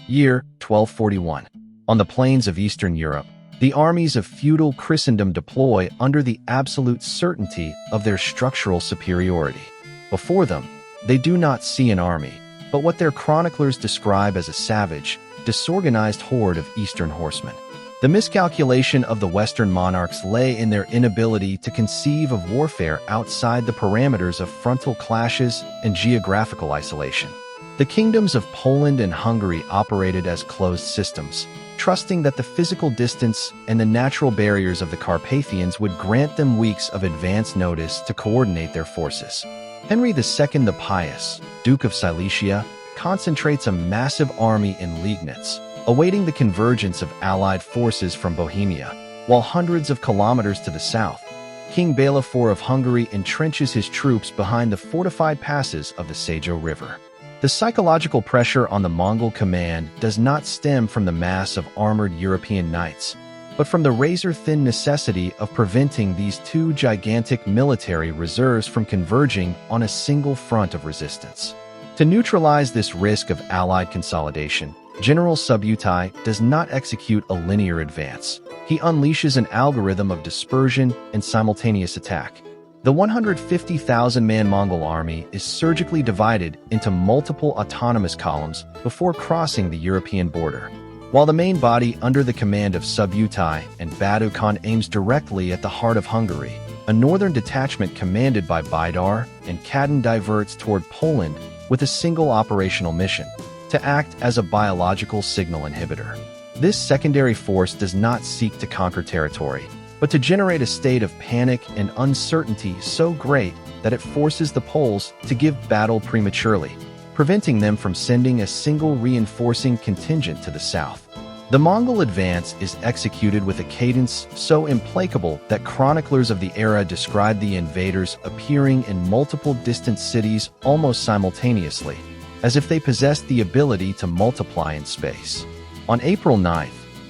Year 1241. On the plains of Eastern Europe, the armies of feudal Christendom deploy under the absolute certainty of their structural superiority. Before them, they do not see an army, but what their chroniclers describe as a savage, disorganized horde of Eastern horsemen. The miscalculation of the Western monarchs lay in their inability to conceive of warfare outside the parameters of frontal clashes and geographical isolation. The kingdoms of Poland and Hungary operated as closed systems, trusting that the physical distance and the natural barriers of the Carpathians would grant them weeks of advance notice to coordinate their forces. Henry II the Pious, Duke of Silesia, concentrates a massive army in Liegnitz, awaiting the convergence of allied forces from Bohemia, while hundreds of kilometers to the south, King Bela IV of Hungary entrenches his troops behind the fortified passes of the Sejo River. The psychological pressure on the Mongol command does not stem from the mass of armored European knights, but from the razor-thin necessity of preventing these two gigantic military reserves from converging on a single front of resistance. To neutralize this risk of allied consolidation, General Subutai does not execute a linear advance. He unleashes an algorithm of dispersion and simultaneous attack. The 150,000-man Mongol army is surgically divided into multiple autonomous columns before crossing the European border. While the main body under the command of Subutai and Ögedei Khan aims directly at the heart of Hungary, a northern detachment commanded by Bidar and Kadin diverts toward Poland with a single operational mission: to act as a biological signal inhibitor. This secondary force does not seek to conquer territory, but to generate a state of panic and uncertainty so great that it forces the Poles to give battle prematurely, preventing them from sending a single reinforcing contingent to the south. The Mongol advance is executed with a cadence so implacable that chroniclers of the era describe the invaders appearing in multiple distant cities almost simultaneously, as if they possessed the ability to multiply in space. On April 9,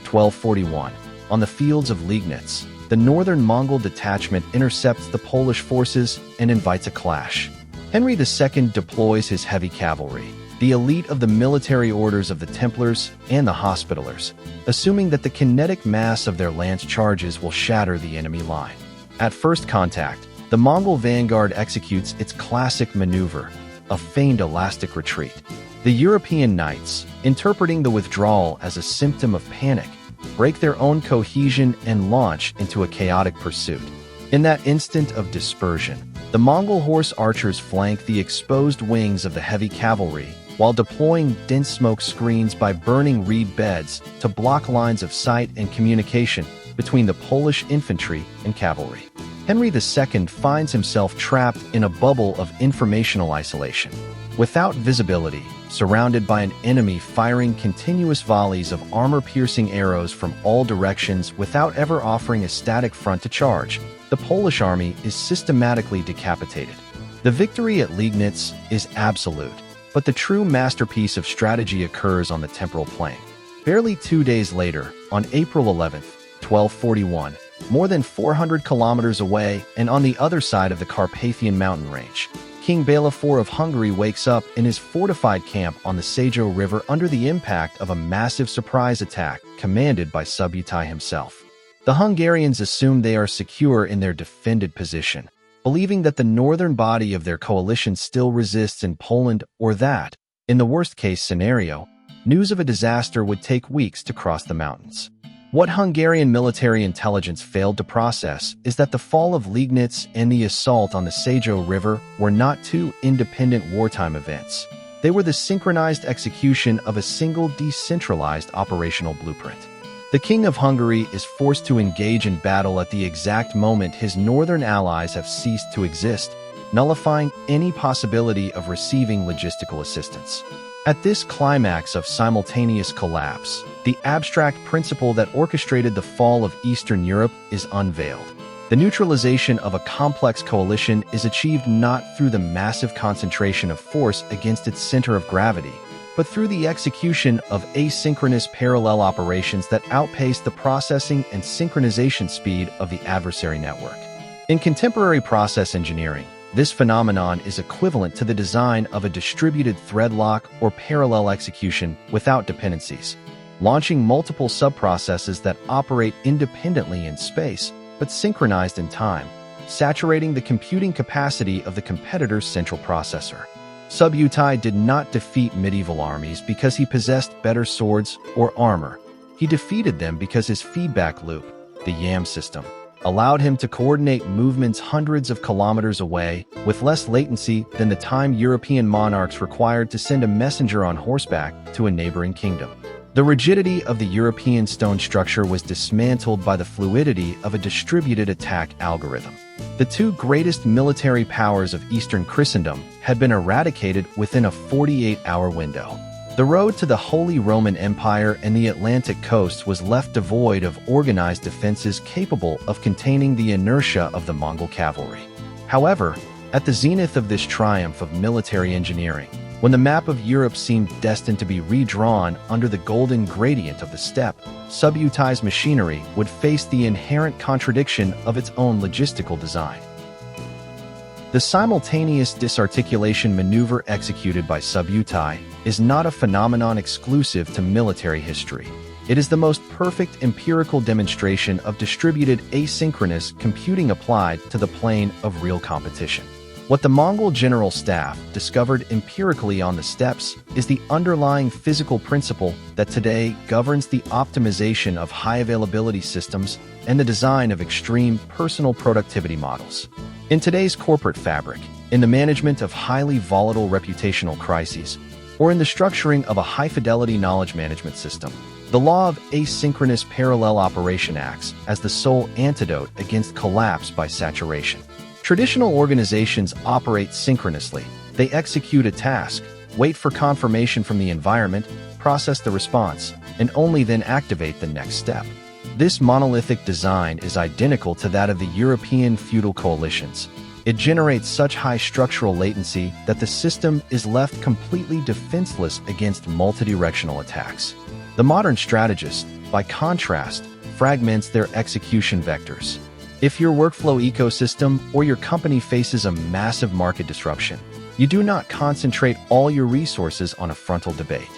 1241, on the fields of Liegnitz, the northern Mongol detachment intercepts the Polish forces and invites a clash. Henry II deploys his heavy cavalry, the elite of the military orders of the Templars and the Hospitallers, assuming that the kinetic mass of their lance charges will shatter the enemy line. At first contact, the Mongol vanguard executes its classic maneuver, a feigned elastic retreat. The European knights, interpreting the withdrawal as a symptom of panic, break their own cohesion and launch into a chaotic pursuit. In that instant of dispersion, the Mongol horse archers flank the exposed wings of the heavy cavalry while deploying dense smoke screens by burning reed beds to block lines of sight and communication between the Polish infantry and cavalry. Henry II finds himself trapped in a bubble of informational isolation. Without visibility, surrounded by an enemy firing continuous volleys of armor-piercing arrows from all directions without ever offering a static front to charge, the Polish army is systematically decapitated. The victory at Liegnitz is absolute, but the true masterpiece of strategy occurs on the temporal plane. Barely 2 days later, on April 11, 1241, more than 400 kilometers away and on the other side of the Carpathian mountain range, King Bela IV of Hungary wakes up in his fortified camp on the Sejo River under the impact of a massive surprise attack commanded by Subutai himself. The Hungarians assume they are secure in their defended position, believing that the northern body of their coalition still resists in Poland, or that, in the worst-case scenario, news of a disaster would take weeks to cross the mountains. What Hungarian military intelligence failed to process is that the fall of Liegnitz and the assault on the Sejo River were not two independent wartime events. They were the synchronized execution of a single decentralized operational blueprint. The King of Hungary is forced to engage in battle at the exact moment his northern allies have ceased to exist, nullifying any possibility of receiving logistical assistance. At this climax of simultaneous collapse, the abstract principle that orchestrated the fall of Eastern Europe is unveiled. The neutralization of a complex coalition is achieved not through the massive concentration of force against its center of gravity, but through the execution of asynchronous parallel operations that outpace the processing and synchronization speed of the adversary network. In contemporary process engineering, this phenomenon is equivalent to the design of a distributed thread lock or parallel execution without dependencies, launching multiple subprocesses that operate independently in space but synchronized in time, saturating the computing capacity of the competitor's central processor. Subutai did not defeat medieval armies because he possessed better swords or armor. He defeated them because his feedback loop, the YAM system, allowed him to coordinate movements hundreds of kilometers away with less latency than the time European monarchs required to send a messenger on horseback to a neighboring kingdom. The rigidity of the European stone structure was dismantled by the fluidity of a distributed attack algorithm. The two greatest military powers of Eastern Christendom had been eradicated within a 48-hour window. The road to the Holy Roman Empire and the Atlantic coast was left devoid of organized defenses capable of containing the inertia of the Mongol cavalry. However, at the zenith of this triumph of military engineering, when the map of Europe seemed destined to be redrawn under the golden gradient of the steppe, Subutai's machinery would face the inherent contradiction of its own logistical design. The simultaneous disarticulation maneuver executed by Subutai is not a phenomenon exclusive to military history. It is the most perfect empirical demonstration of distributed asynchronous computing applied to the plane of real competition. What the Mongol General Staff discovered empirically on the steppes is the underlying physical principle that today governs the optimization of high-availability systems and the design of extreme personal productivity models. In today's corporate fabric, in the management of highly volatile reputational crises, or in the structuring of a high-fidelity knowledge management system, the law of asynchronous parallel operation acts as the sole antidote against collapse by saturation. Traditional organizations operate synchronously. They execute a task, wait for confirmation from the environment, process the response, and only then activate the next step. This monolithic design is identical to that of the European feudal coalitions. It generates such high structural latency that the system is left completely defenseless against multidirectional attacks. The modern strategist, by contrast, fragments their execution vectors. If your workflow ecosystem or your company faces a massive market disruption, you do not concentrate all your resources on a frontal debate.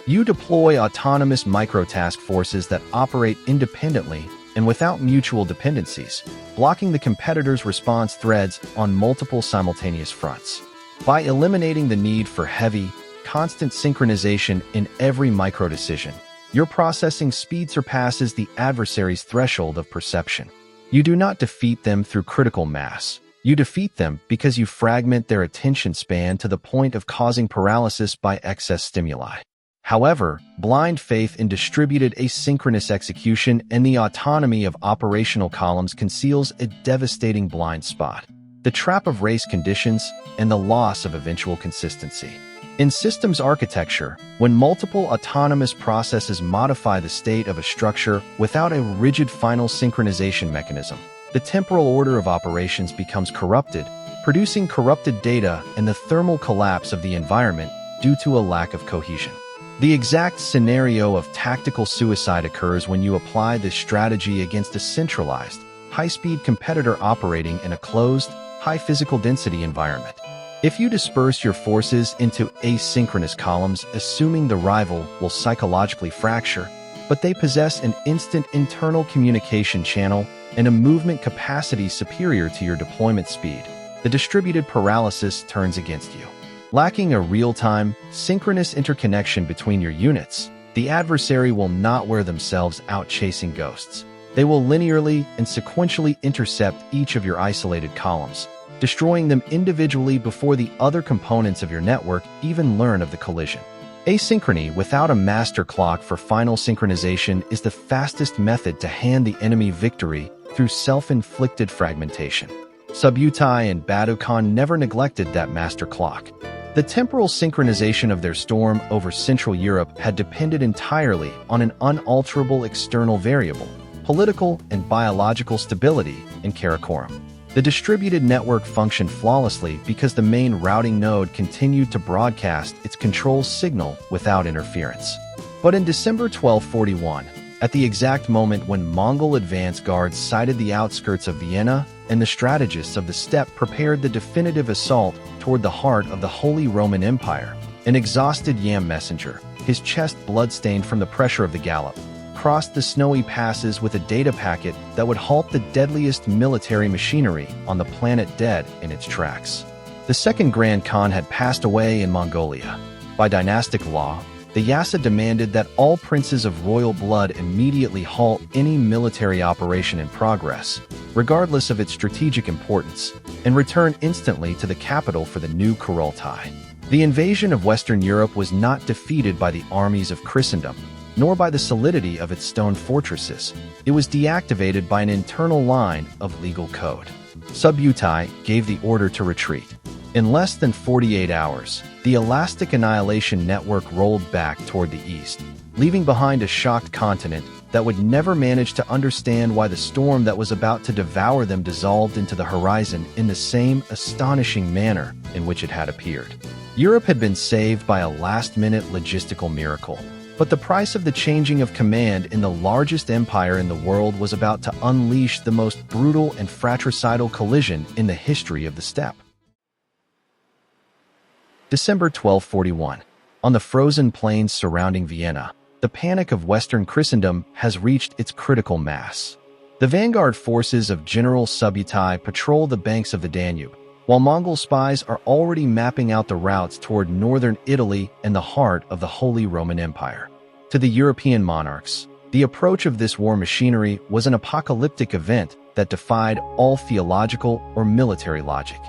You deploy autonomous micro-task forces that operate independently and without mutual dependencies, blocking the competitor's response threads on multiple simultaneous fronts. By eliminating the need for heavy, constant synchronization in every micro-decision, your processing speed surpasses the adversary's threshold of perception. You do not defeat them through critical mass. You defeat them because you fragment their attention span to the point of causing paralysis by excess stimuli. However, blind faith in distributed asynchronous execution and the autonomy of operational columns conceals a devastating blind spot: the trap of race conditions and the loss of eventual consistency. In systems architecture, when multiple autonomous processes modify the state of a structure without a rigid final synchronization mechanism, the temporal order of operations becomes corrupted, producing corrupted data and the thermal collapse of the environment due to a lack of cohesion. The exact scenario of tactical suicide occurs when you apply this strategy against a centralized, high-speed competitor operating in a closed, high physical density environment. If you disperse your forces into asynchronous columns, assuming the rival will psychologically fracture, but they possess an instant internal communication channel and a movement capacity superior to your deployment speed, the distributed paralysis turns against you. Lacking a real-time, synchronous interconnection between your units, the adversary will not wear themselves out chasing ghosts. They will linearly and sequentially intercept each of your isolated columns, destroying them individually before the other components of your network even learn of the collision. Asynchrony without a master clock for final synchronization is the fastest method to hand the enemy victory through self-inflicted fragmentation. Subutai and Ögedei Khan never neglected that master clock. The temporal synchronization of their storm over Central Europe had depended entirely on an unalterable external variable, political and biological stability in Karakorum. The distributed network functioned flawlessly because the main routing node continued to broadcast its control signal without interference. But in December 1241, at the exact moment when Mongol advance guards sighted the outskirts of Vienna and the strategists of the steppe prepared the definitive assault toward the heart of the Holy Roman Empire, an exhausted YAM messenger, his chest blood-stained from the pressure of the gallop, crossed the snowy passes with a data packet that would halt the deadliest military machinery on the planet dead in its tracks. The second Grand Khan had passed away in Mongolia. By dynastic law, the Yasa demanded that all princes of royal blood immediately halt any military operation in progress, regardless of its strategic importance, and return instantly to the capital for the new Kurultai. The invasion of Western Europe was not defeated by the armies of Christendom, nor by the solidity of its stone fortresses. It was deactivated by an internal line of legal code. Subutai gave the order to retreat. In less than 48 hours, the elastic annihilation network rolled back toward the east, leaving behind a shocked continent that would never manage to understand why the storm that was about to devour them dissolved into the horizon in the same astonishing manner in which it had appeared. Europe had been saved by a last-minute logistical miracle, but the price of the changing of command in the largest empire in the world was about to unleash the most brutal and fratricidal collision in the history of the steppe. December 1241. On the frozen plains surrounding Vienna, the panic of Western Christendom has reached its critical mass. The vanguard forces of General Subutai patrol the banks of the Danube, while Mongol spies are already mapping out the routes toward northern Italy and the heart of the Holy Roman Empire. To the European monarchs, the approach of this war machinery was an apocalyptic event that defied all theological or military logic.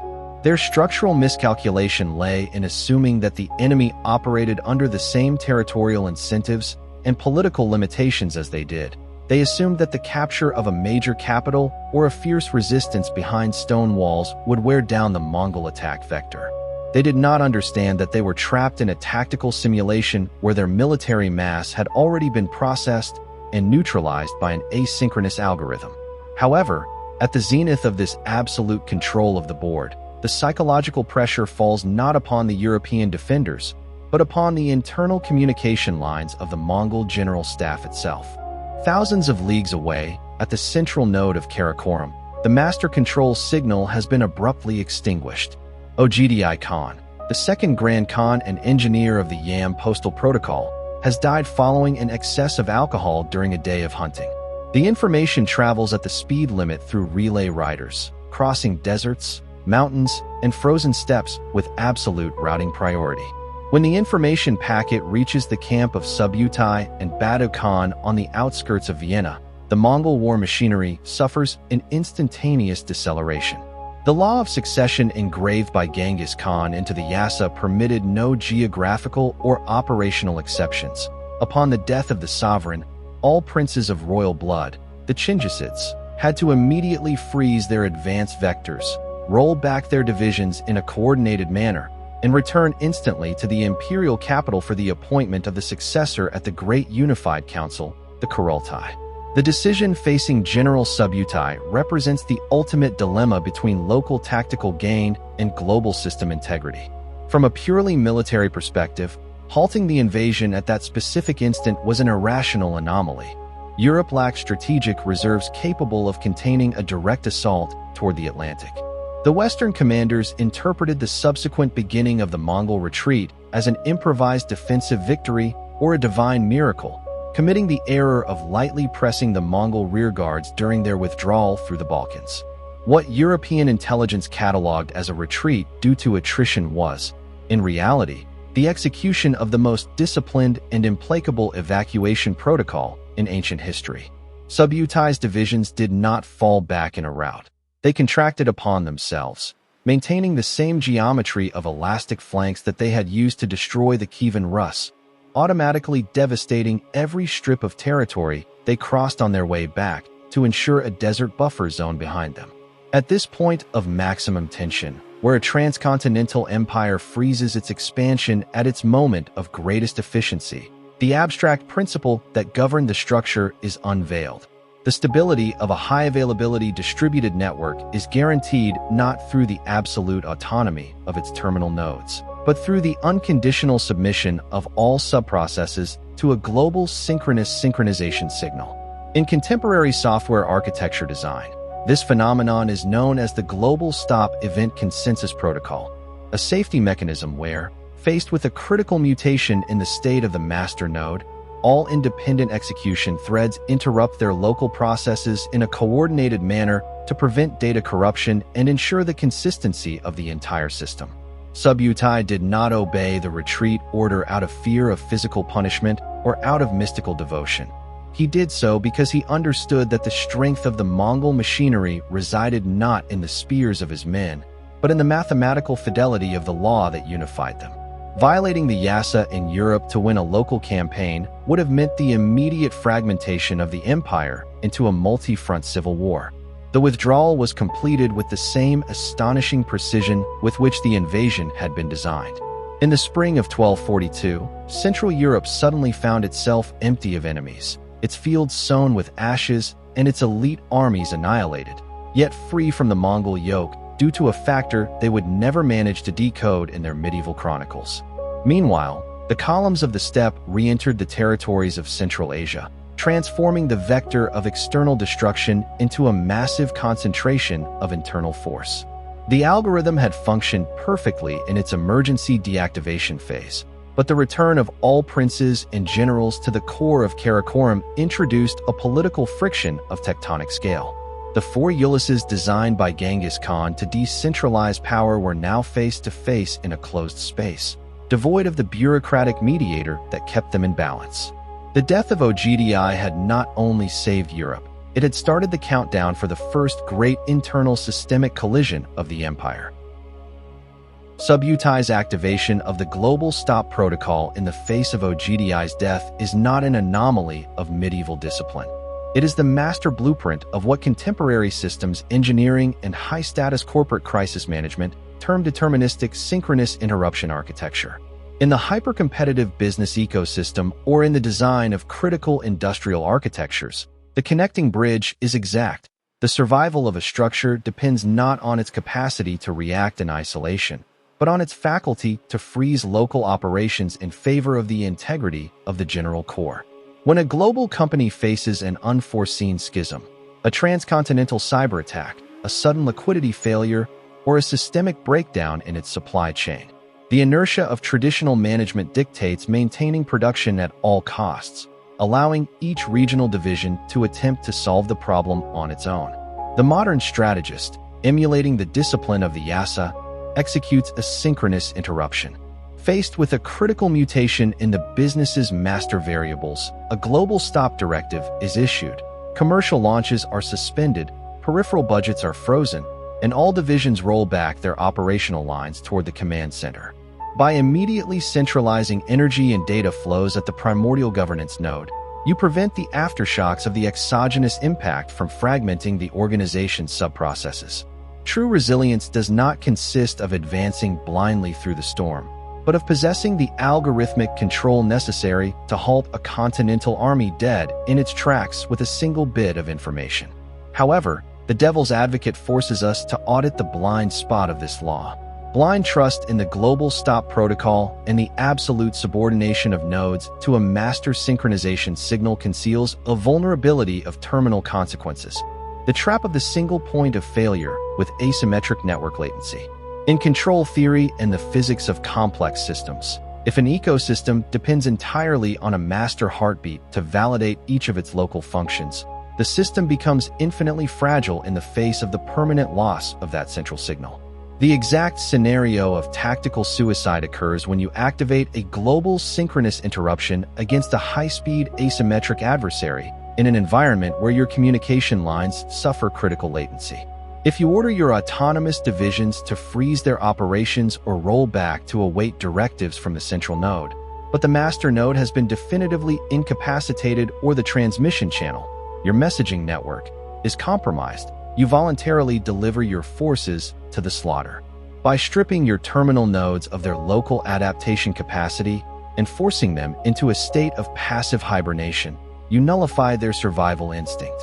Their structural miscalculation lay in assuming that the enemy operated under the same territorial incentives and political limitations as they did. They assumed that the capture of a major capital or a fierce resistance behind stone walls would wear down the Mongol attack vector. They did not understand that they were trapped in a tactical simulation where their military mass had already been processed and neutralized by an asynchronous algorithm. However, at the zenith of this absolute control of the board, the psychological pressure falls not upon the European defenders, but upon the internal communication lines of the Mongol general staff itself. Thousands of leagues away, at the central node of Karakorum, the master control signal has been abruptly extinguished. Ögedei Khan, the second Grand Khan and engineer of the Yam postal protocol, has died following an excess of alcohol during a day of hunting. The information travels at the speed limit through relay riders, crossing deserts, mountains, and frozen steppes with absolute routing priority. When the information packet reaches the camp of Subutai and Ögedei Khan on the outskirts of Vienna, the Mongol war machinery suffers an instantaneous deceleration. The law of succession engraved by Genghis Khan into the Yasa permitted no geographical or operational exceptions. Upon the death of the sovereign, all princes of royal blood, the Chingizids, had to immediately freeze their advanced vectors, roll back their divisions in a coordinated manner, and return instantly to the imperial capital for the appointment of the successor at the Great Unified Council, the Kurultai. The decision facing General Subutai represents the ultimate dilemma between local tactical gain and global system integrity. From a purely military perspective, halting the invasion at that specific instant was an irrational anomaly. Europe lacked strategic reserves capable of containing a direct assault toward the Atlantic. The Western commanders interpreted the subsequent beginning of the Mongol retreat as an improvised defensive victory or a divine miracle, committing the error of lightly pressing the Mongol rearguards during their withdrawal through the Balkans. What European intelligence cataloged as a retreat due to attrition was, in reality, the execution of the most disciplined and implacable evacuation protocol in ancient history. Subutai's divisions did not fall back in a rout. They contracted upon themselves, maintaining the same geometry of elastic flanks that they had used to destroy the Kievan Rus, automatically devastating every strip of territory they crossed on their way back to ensure a desert buffer zone behind them. At this point of maximum tension, where a transcontinental empire freezes its expansion at its moment of greatest efficiency, the abstract principle that governed the structure is unveiled. The stability of a high-availability distributed network is guaranteed not through the absolute autonomy of its terminal nodes, but through the unconditional submission of all subprocesses to a global synchronous synchronization signal. In contemporary software architecture design, this phenomenon is known as the Global Stop Event Consensus Protocol, a safety mechanism where, faced with a critical mutation in the state of the master node, all independent execution threads interrupt their local processes in a coordinated manner to prevent data corruption and ensure the consistency of the entire system. Subutai did not obey the retreat order out of fear of physical punishment or out of mystical devotion. He did so because he understood that the strength of the Mongol machinery resided not in the spears of his men, but in the mathematical fidelity of the law that unified them. Violating the Yasa in Europe to win a local campaign would have meant the immediate fragmentation of the empire into a multi-front civil war. The withdrawal was completed with the same astonishing precision with which the invasion had been designed. In the spring of 1242, Central Europe suddenly found itself empty of enemies, its fields sown with ashes and its elite armies annihilated, yet free from the Mongol yoke due to a factor they would never manage to decode in their medieval chronicles. Meanwhile, the columns of the steppe re-entered the territories of Central Asia, transforming the vector of external destruction into a massive concentration of internal force. The algorithm had functioned perfectly in its emergency deactivation phase, but the return of all princes and generals to the core of Karakorum introduced a political friction of tectonic scale. The four Ulysses designed by Genghis Khan to decentralize power were now face to face in a closed space, devoid of the bureaucratic mediator that kept them in balance. The death of Ögedei had not only saved Europe, it had started the countdown for the first great internal systemic collision of the empire. Subutai's activation of the global stop protocol in the face of Ögedei's death is not an anomaly of medieval discipline. It is the master blueprint of what contemporary systems engineering and high-status corporate crisis management term deterministic synchronous interruption architecture. In the hyper-competitive business ecosystem or in the design of critical industrial architectures, the connecting bridge is exact. The survival of a structure depends not on its capacity to react in isolation, but on its faculty to freeze local operations in favor of the integrity of the general core. When a global company faces an unforeseen schism, a transcontinental cyber attack, a sudden liquidity failure, or a systemic breakdown in its supply chain, the inertia of traditional management dictates maintaining production at all costs, allowing each regional division to attempt to solve the problem on its own. The modern strategist, emulating the discipline of the Yasa, executes a synchronous interruption. Faced with a critical mutation in the business's master variables, a global stop directive is issued. Commercial launches are suspended, peripheral budgets are frozen, and all divisions roll back their operational lines toward the command center. By immediately centralizing energy and data flows at the primordial governance node, you prevent the aftershocks of the exogenous impact from fragmenting the organization's subprocesses. True resilience does not consist of advancing blindly through the storm, but of possessing the algorithmic control necessary to halt a continental army dead in its tracks with a single bit of information. However, the devil's advocate forces us to audit the blind spot of this law. Blind trust in the global stop protocol and the absolute subordination of nodes to a master synchronization signal conceals a vulnerability of terminal consequences. The trap of the single point of failure with asymmetric network latency. In control theory and the physics of complex systems, if an ecosystem depends entirely on a master heartbeat to validate each of its local functions, the system becomes infinitely fragile in the face of the permanent loss of that central signal. The exact scenario of tactical suicide occurs when you activate a global synchronous interruption against a high-speed asymmetric adversary in an environment where your communication lines suffer critical latency. If you order your autonomous divisions to freeze their operations or roll back to await directives from the central node, but the master node has been definitively incapacitated or the transmission channel, your messaging network, is compromised, you voluntarily deliver your forces to the slaughter. By stripping your terminal nodes of their local adaptation capacity and forcing them into a state of passive hibernation, you nullify their survival instinct.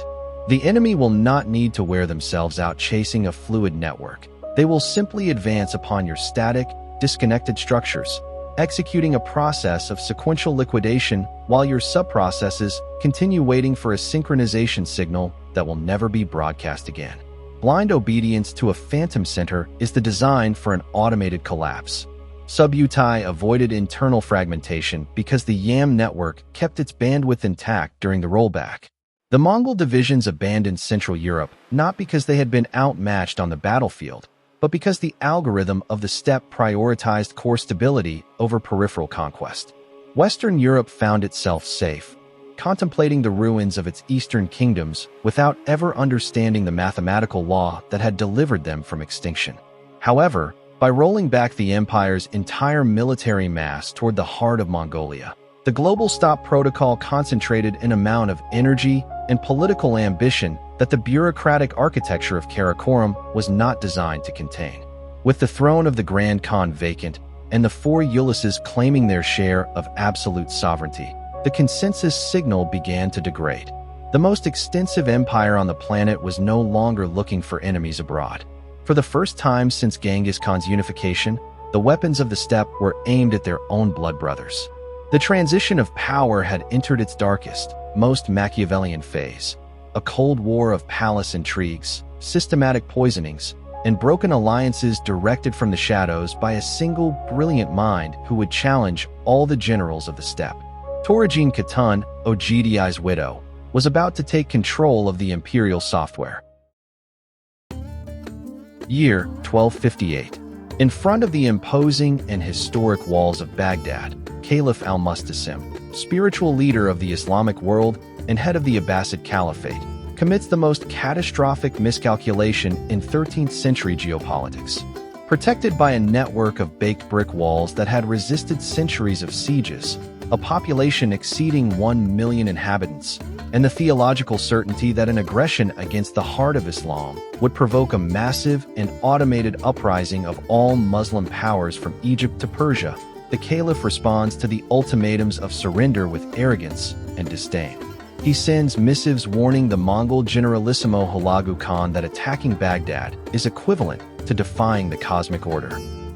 The enemy will not need to wear themselves out chasing a fluid network. They will simply advance upon your static, disconnected structures, executing a process of sequential liquidation while your subprocesses continue waiting for a synchronization signal that will never be broadcast again. Blind obedience to a phantom center is the design for an automated collapse. Subutai avoided internal fragmentation because the YAM network kept its bandwidth intact during the rollback. The Mongol divisions abandoned Central Europe not because they had been outmatched on the battlefield, but but because the algorithm of the steppe prioritized core stability over peripheral conquest. Western Europe found itself safe, contemplating the ruins of its eastern kingdoms without ever understanding the mathematical law that had delivered them from extinction. However, by rolling back the empire's entire military mass toward the heart of Mongolia, the Global Stop Protocol concentrated an amount of energy and political ambition that the bureaucratic architecture of Karakorum was not designed to contain. With the throne of the Grand Khan vacant and the four Uluses claiming their share of absolute sovereignty, the consensus signal began to degrade. The most extensive empire on the planet was no longer looking for enemies abroad. For the first time since Genghis Khan's unification, the weapons of the steppe were aimed at their own blood brothers. The transition of power had entered its darkest, most Machiavellian phase. A cold war of palace intrigues, systematic poisonings, and broken alliances directed from the shadows by a single brilliant mind who would challenge all the generals of the steppe. Khwarazmian Khan, Ögedei's widow, was about to take control of the imperial software. Year 1258. In front of the imposing and historic walls of Baghdad, Caliph al-Mustasim, spiritual leader of the Islamic world and head of the Abbasid Caliphate, commits the most catastrophic miscalculation in 13th century geopolitics. Protected by a network of baked brick walls that had resisted centuries of sieges, a population exceeding 1 million inhabitants, and the theological certainty that an aggression against the heart of Islam would provoke a massive and automated uprising of all Muslim powers from Egypt to Persia, the Caliph responds to the ultimatums of surrender with arrogance and disdain. He sends missives warning the Mongol generalissimo Hulagu Khan that attacking Baghdad is equivalent to defying the cosmic order.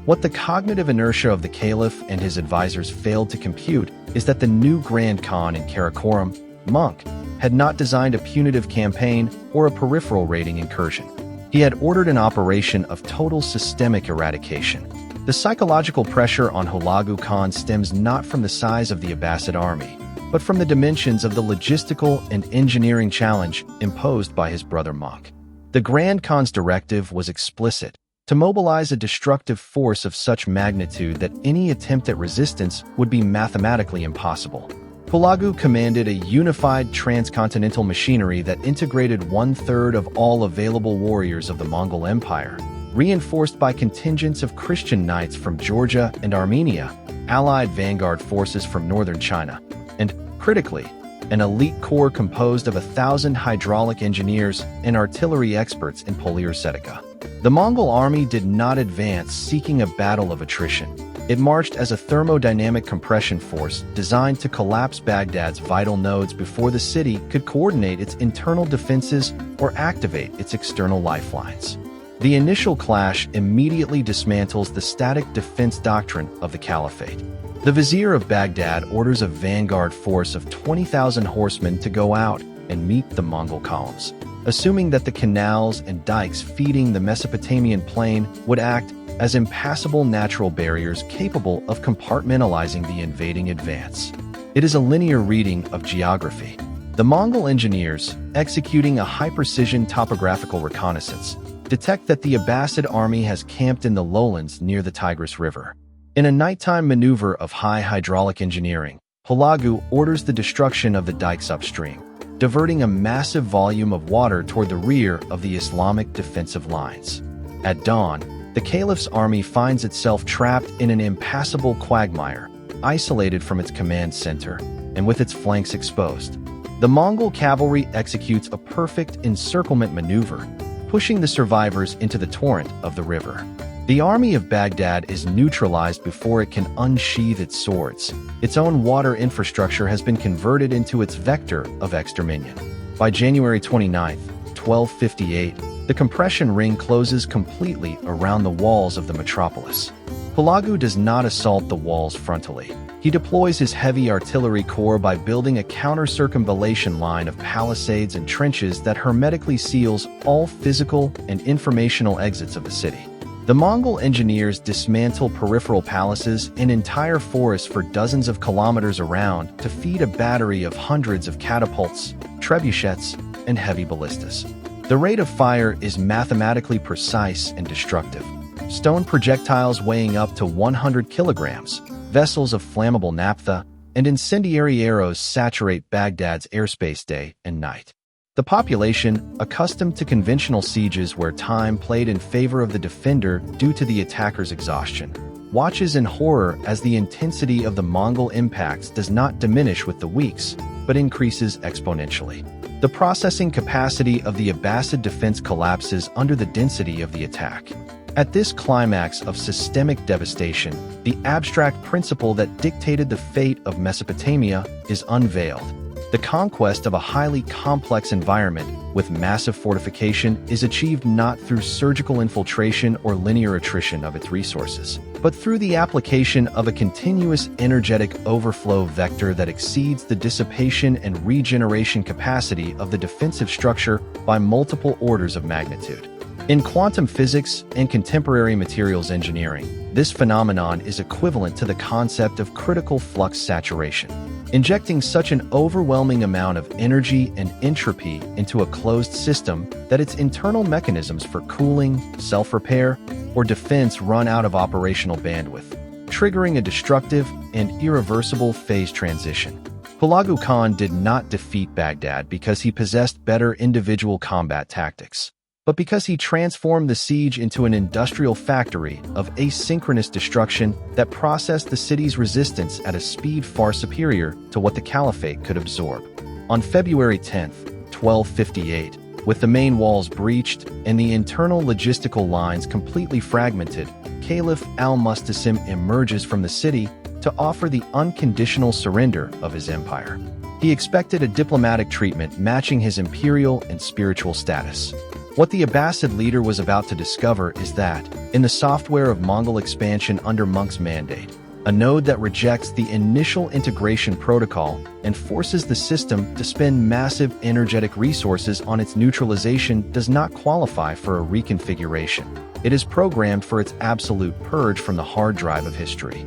What the cognitive inertia of the Caliph and his advisors failed to compute is that the new Grand Khan in Karakorum, Möngke, had not designed a punitive campaign or a peripheral raiding incursion. He had ordered an operation of total systemic eradication. The psychological pressure on Hulagu Khan stems not from the size of the Abbasid army, but from the dimensions of the logistical and engineering challenge imposed by his brother Möngke. The Grand Khan's directive was explicit: to mobilize a destructive force of such magnitude that any attempt at resistance would be mathematically impossible. Hulagu commanded a unified transcontinental machinery that integrated 1/3 of all available warriors of the Mongol Empire, reinforced by contingents of Christian knights from Georgia and Armenia, allied vanguard forces from northern China, and, critically, an elite corps composed of 1,000 hydraulic engineers and artillery experts in Polyrsetica. The Mongol army did not advance seeking a battle of attrition. It marched as a thermodynamic compression force designed to collapse Baghdad's vital nodes before the city could coordinate its internal defenses or activate its external lifelines. The initial clash immediately dismantles the static defense doctrine of the Caliphate. The Vizier of Baghdad orders a vanguard force of 20,000 horsemen to go out and meet the Mongol columns, assuming that the canals and dikes feeding the Mesopotamian plain would act as impassable natural barriers capable of compartmentalizing the invading advance. It is a linear reading of geography. The Mongol engineers, executing a high-precision topographical reconnaissance, detect that the Abbasid army has camped in the lowlands near the Tigris River. In a nighttime maneuver of high hydraulic engineering, Hulagu orders the destruction of the dikes upstream, diverting a massive volume of water toward the rear of the Islamic defensive lines. At dawn, the Caliph's army finds itself trapped in an impassable quagmire, isolated from its command center, and with its flanks exposed. The Mongol cavalry executes a perfect encirclement maneuver, pushing the survivors into the torrent of the river. The army of Baghdad is neutralized before it can unsheathe its swords. Its own water infrastructure has been converted into its vector of extermination. By January 29, 1258, the compression ring closes completely around the walls of the metropolis. Hulagu does not assault the walls frontally. He deploys his heavy artillery corps by building a counter-circumvallation line of palisades and trenches that hermetically seals all physical and informational exits of the city. The Mongol engineers dismantle peripheral palaces and entire forests for dozens of kilometers around to feed a battery of hundreds of catapults, trebuchets, and heavy ballistas. The rate of fire is mathematically precise and destructive. stone projectiles weighing up to 100 kilograms, vessels of flammable naphtha, and incendiary arrows saturate Baghdad's airspace day and night. The population, accustomed to conventional sieges where time played in favor of the defender due to the attacker's exhaustion, watches in horror as the intensity of the Mongol impacts does not diminish with the weeks, but increases exponentially. The processing capacity of the Abbasid defense collapses under the density of the attack. At this climax of systemic devastation, the abstract principle that dictated the fate of Mesopotamia is unveiled. The conquest of a highly complex environment with massive fortification is achieved not through surgical infiltration or linear attrition of its resources, but through the application of a continuous energetic overflow vector that exceeds the dissipation and regeneration capacity of the defensive structure by multiple orders of magnitude. In quantum physics and contemporary materials engineering, this phenomenon is equivalent to the concept of critical flux saturation. Injecting such an overwhelming amount of energy and entropy into a closed system that its internal mechanisms for cooling, self-repair, or defense run out of operational bandwidth, triggering a destructive and irreversible phase transition. Hulagu Khan did not defeat Baghdad because he possessed better individual combat tactics, but because he transformed the siege into an industrial factory of asynchronous destruction that processed the city's resistance at a speed far superior to what the caliphate could absorb. On February 10, 1258, with the main walls breached and the internal logistical lines completely fragmented, Caliph al-Mustasim emerges from the city to offer the unconditional surrender of his empire. He expected a diplomatic treatment matching his imperial and spiritual status. What the Abbasid leader was about to discover is that, in the software of Mongol expansion under Möngke's mandate, a node that rejects the initial integration protocol and forces the system to spend massive energetic resources on its neutralization does not qualify for a reconfiguration. It is programmed for its absolute purge from the hard drive of history.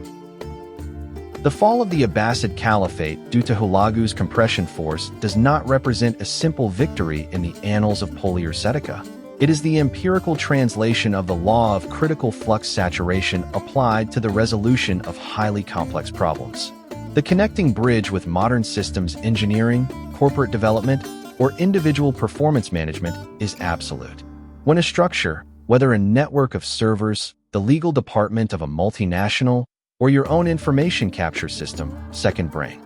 The fall of the Abbasid Caliphate due to Hulagu's compression force does not represent a simple victory in the annals of Poliorcetica. It is the empirical translation of the law of critical flux saturation applied to the resolution of highly complex problems. The connecting bridge with modern systems engineering, corporate development, or individual performance management is absolute. When a structure, whether a network of servers, the legal department of a multinational, or your own information capture system, second brain,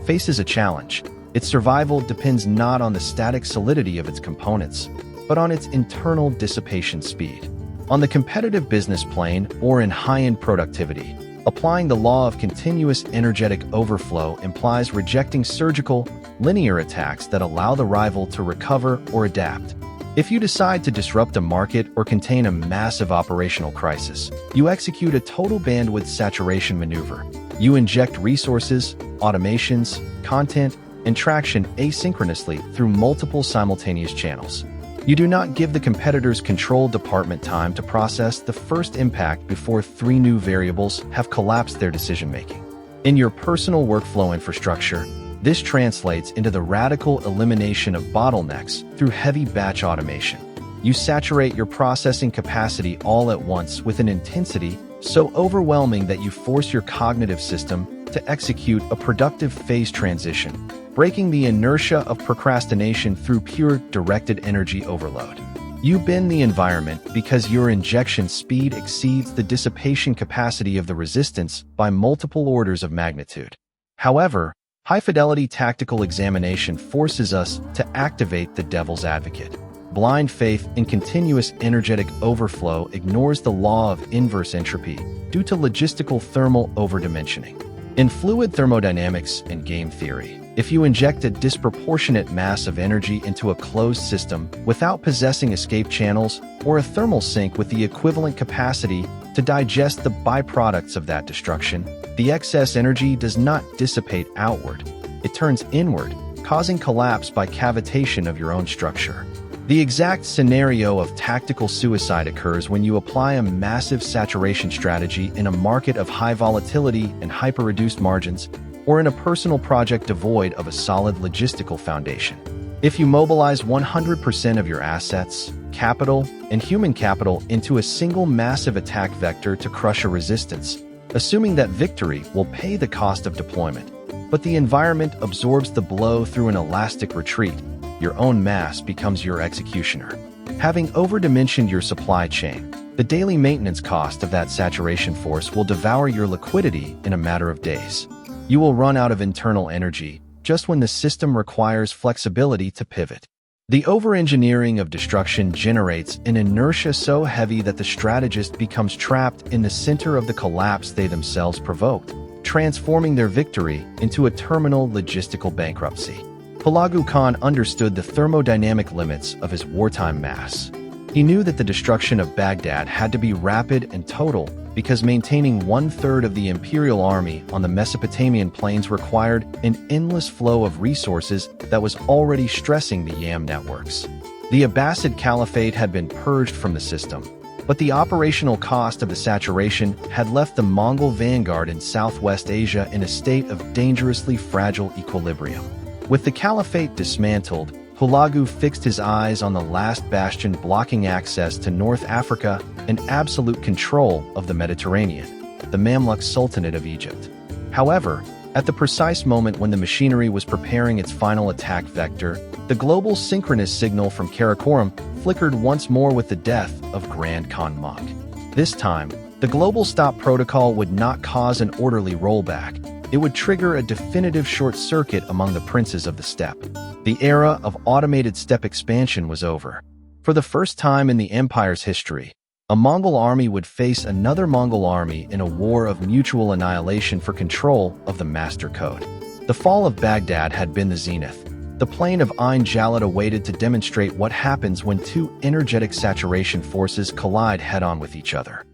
faces a challenge, its survival depends not on the static solidity of its components, but on its internal dissipation speed. On the competitive business plane or in high-end productivity, applying the law of continuous energetic overflow implies rejecting surgical, linear attacks that allow the rival to recover or adapt. If you decide to disrupt a market or contain a massive operational crisis, you execute a total bandwidth saturation maneuver. You inject resources, automations, content, and traction asynchronously through multiple simultaneous channels. You do not give the competitor's control department time to process the first impact before 3 new variables have collapsed their decision-making. In your personal workflow infrastructure, this translates into the radical elimination of bottlenecks through heavy batch automation. You saturate your processing capacity all at once with an intensity so overwhelming that you force your cognitive system to execute a productive phase transition, breaking the inertia of procrastination through pure directed energy overload. You bend the environment because your injection speed exceeds the dissipation capacity of the resistance by multiple orders of magnitude. However, high-fidelity tactical examination forces us to activate the devil's advocate. Blind faith in continuous energetic overflow ignores the law of inverse entropy due to logistical thermal overdimensioning. In fluid thermodynamics and game theory, if you inject a disproportionate mass of energy into a closed system without possessing escape channels or a thermal sink with the equivalent capacity to digest the byproducts of that destruction, the excess energy does not dissipate outward. It turns inward, causing collapse by cavitation of your own structure. The exact scenario of tactical suicide occurs when you apply a massive saturation strategy in a market of high volatility and hyper-reduced margins, or in a personal project devoid of a solid logistical foundation. If you mobilize 100% of your assets, capital, and human capital into a single massive attack vector to crush a resistance, assuming that victory will pay the cost of deployment, but the environment absorbs the blow through an elastic retreat, your own mass becomes your executioner. Having overdimensioned your supply chain, the daily maintenance cost of that saturation force will devour your liquidity in a matter of days. You will run out of internal energy just when the system requires flexibility to pivot. The over-engineering of destruction generates an inertia so heavy that the strategist becomes trapped in the center of the collapse they themselves provoked, transforming their victory into a terminal logistical bankruptcy. Hulagu Khan understood the thermodynamic limits of his wartime mass. He knew that the destruction of Baghdad had to be rapid and total because maintaining one-third of the imperial army on the Mesopotamian plains required an endless flow of resources that was already stressing the YAM networks. The Abbasid Caliphate had been purged from the system, but the operational cost of the saturation had left the Mongol vanguard in Southwest Asia in a state of dangerously fragile equilibrium. With the Caliphate dismantled, Hulagu fixed his eyes on the last bastion blocking access to North Africa and absolute control of the Mediterranean, the Mamluk Sultanate of Egypt. However, at the precise moment when the machinery was preparing its final attack vector, the global synchronous signal from Karakorum flickered once more with the death of Grand Khan Möngke. This time, the global stop protocol would not cause an orderly rollback. It would trigger a definitive short circuit among the princes of the steppe. The era of automated steppe expansion was over. For the first time in the empire's history, a Mongol army would face another Mongol army in a war of mutual annihilation for control of the master code. The fall of Baghdad had been the zenith. The plain of Ain Jalut awaited to demonstrate what happens when two energetic saturation forces collide head-on with each other.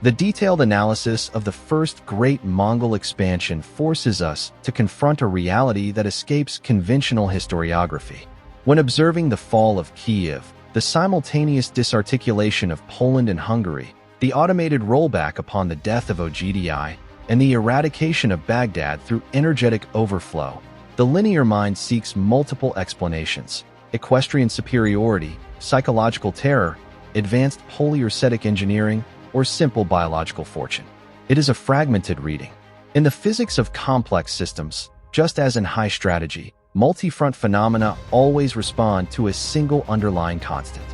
The detailed analysis of the first great Mongol expansion forces us to confront a reality that escapes conventional historiography. When observing the fall of Kiev, the simultaneous disarticulation of Poland and Hungary, the automated rollback upon the death of Ögedei, and the eradication of Baghdad through energetic overflow, the linear mind seeks multiple explanations: equestrian superiority, psychological terror, advanced polyurcetic engineering, or simple biological fortune. It is a fragmented reading. In the physics of complex systems, just as in high strategy, multi-front phenomena always respond to a single underlying constant.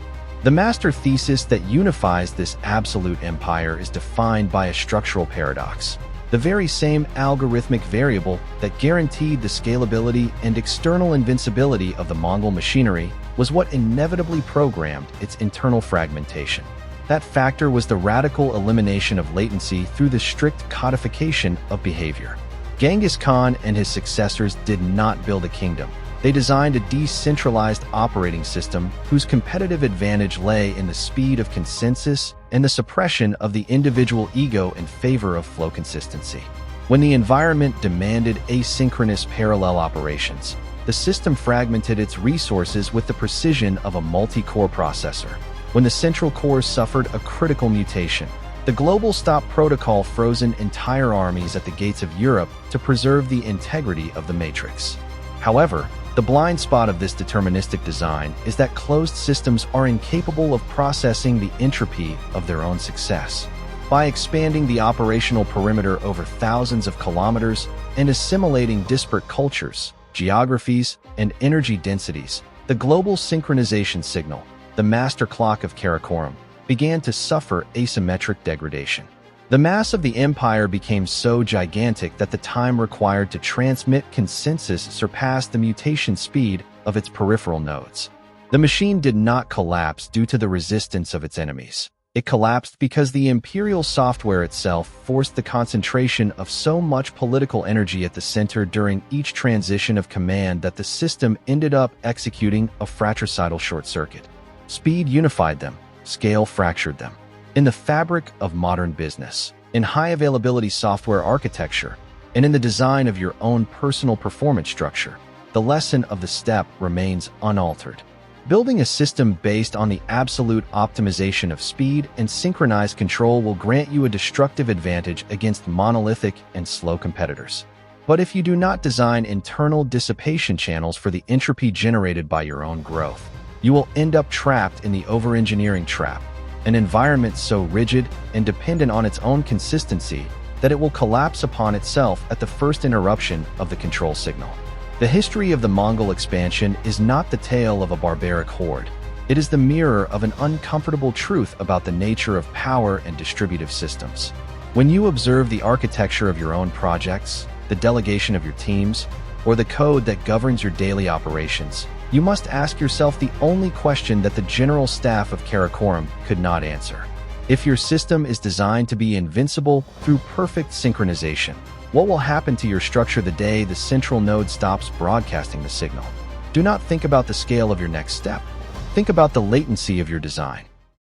The master thesis that unifies this absolute empire is defined by a structural paradox. The very same algorithmic variable that guaranteed the scalability and external invincibility of the Mongol machinery was what inevitably programmed its internal fragmentation. That factor was the radical elimination of latency through the strict codification of behavior. Genghis Khan and his successors did not build a kingdom. They designed a decentralized operating system whose competitive advantage lay in the speed of consensus and the suppression of the individual ego in favor of flow consistency. When the environment demanded asynchronous parallel operations, the system fragmented its resources with the precision of a multi-core processor. When the central core suffered a critical mutation, the global stop protocol frozen entire armies at the gates of Europe to preserve the integrity of the matrix. However, the blind spot of this deterministic design is that closed systems are incapable of processing the entropy of their own success. By expanding the operational perimeter over thousands of kilometers and assimilating disparate cultures, geographies, and energy densities, the global synchronization signal, the master clock of Karakorum, began to suffer asymmetric degradation. The mass of the empire became so gigantic that the time required to transmit consensus surpassed the mutation speed of its peripheral nodes. The machine did not collapse due to the resistance of its enemies. It collapsed because the imperial software itself forced the concentration of so much political energy at the center during each transition of command that the system ended up executing a fratricidal short circuit. Speed unified them, scale fractured them. In the fabric of modern business, in high-availability software architecture, and in the design of your own personal performance structure, the lesson of the steppe remains unaltered. Building a system based on the absolute optimization of speed and synchronized control will grant you a destructive advantage against monolithic and slow competitors. But if you do not design internal dissipation channels for the entropy generated by your own growth, you will end up trapped in the over-engineering trap, an environment so rigid and dependent on its own consistency that it will collapse upon itself at the first interruption of the control signal. The history of the Mongol expansion is not the tale of a barbaric horde. It is the mirror of an uncomfortable truth about the nature of power and distributive systems. When you observe the architecture of your own projects, the delegation of your teams, or the code that governs your daily operations, you must ask yourself the only question that the general staff of Karakorum could not answer. If your system is designed to be invincible through perfect synchronization, what will happen to your structure the day the central node stops broadcasting the signal? Do not think about the scale of your next step. Think about the latency of your design.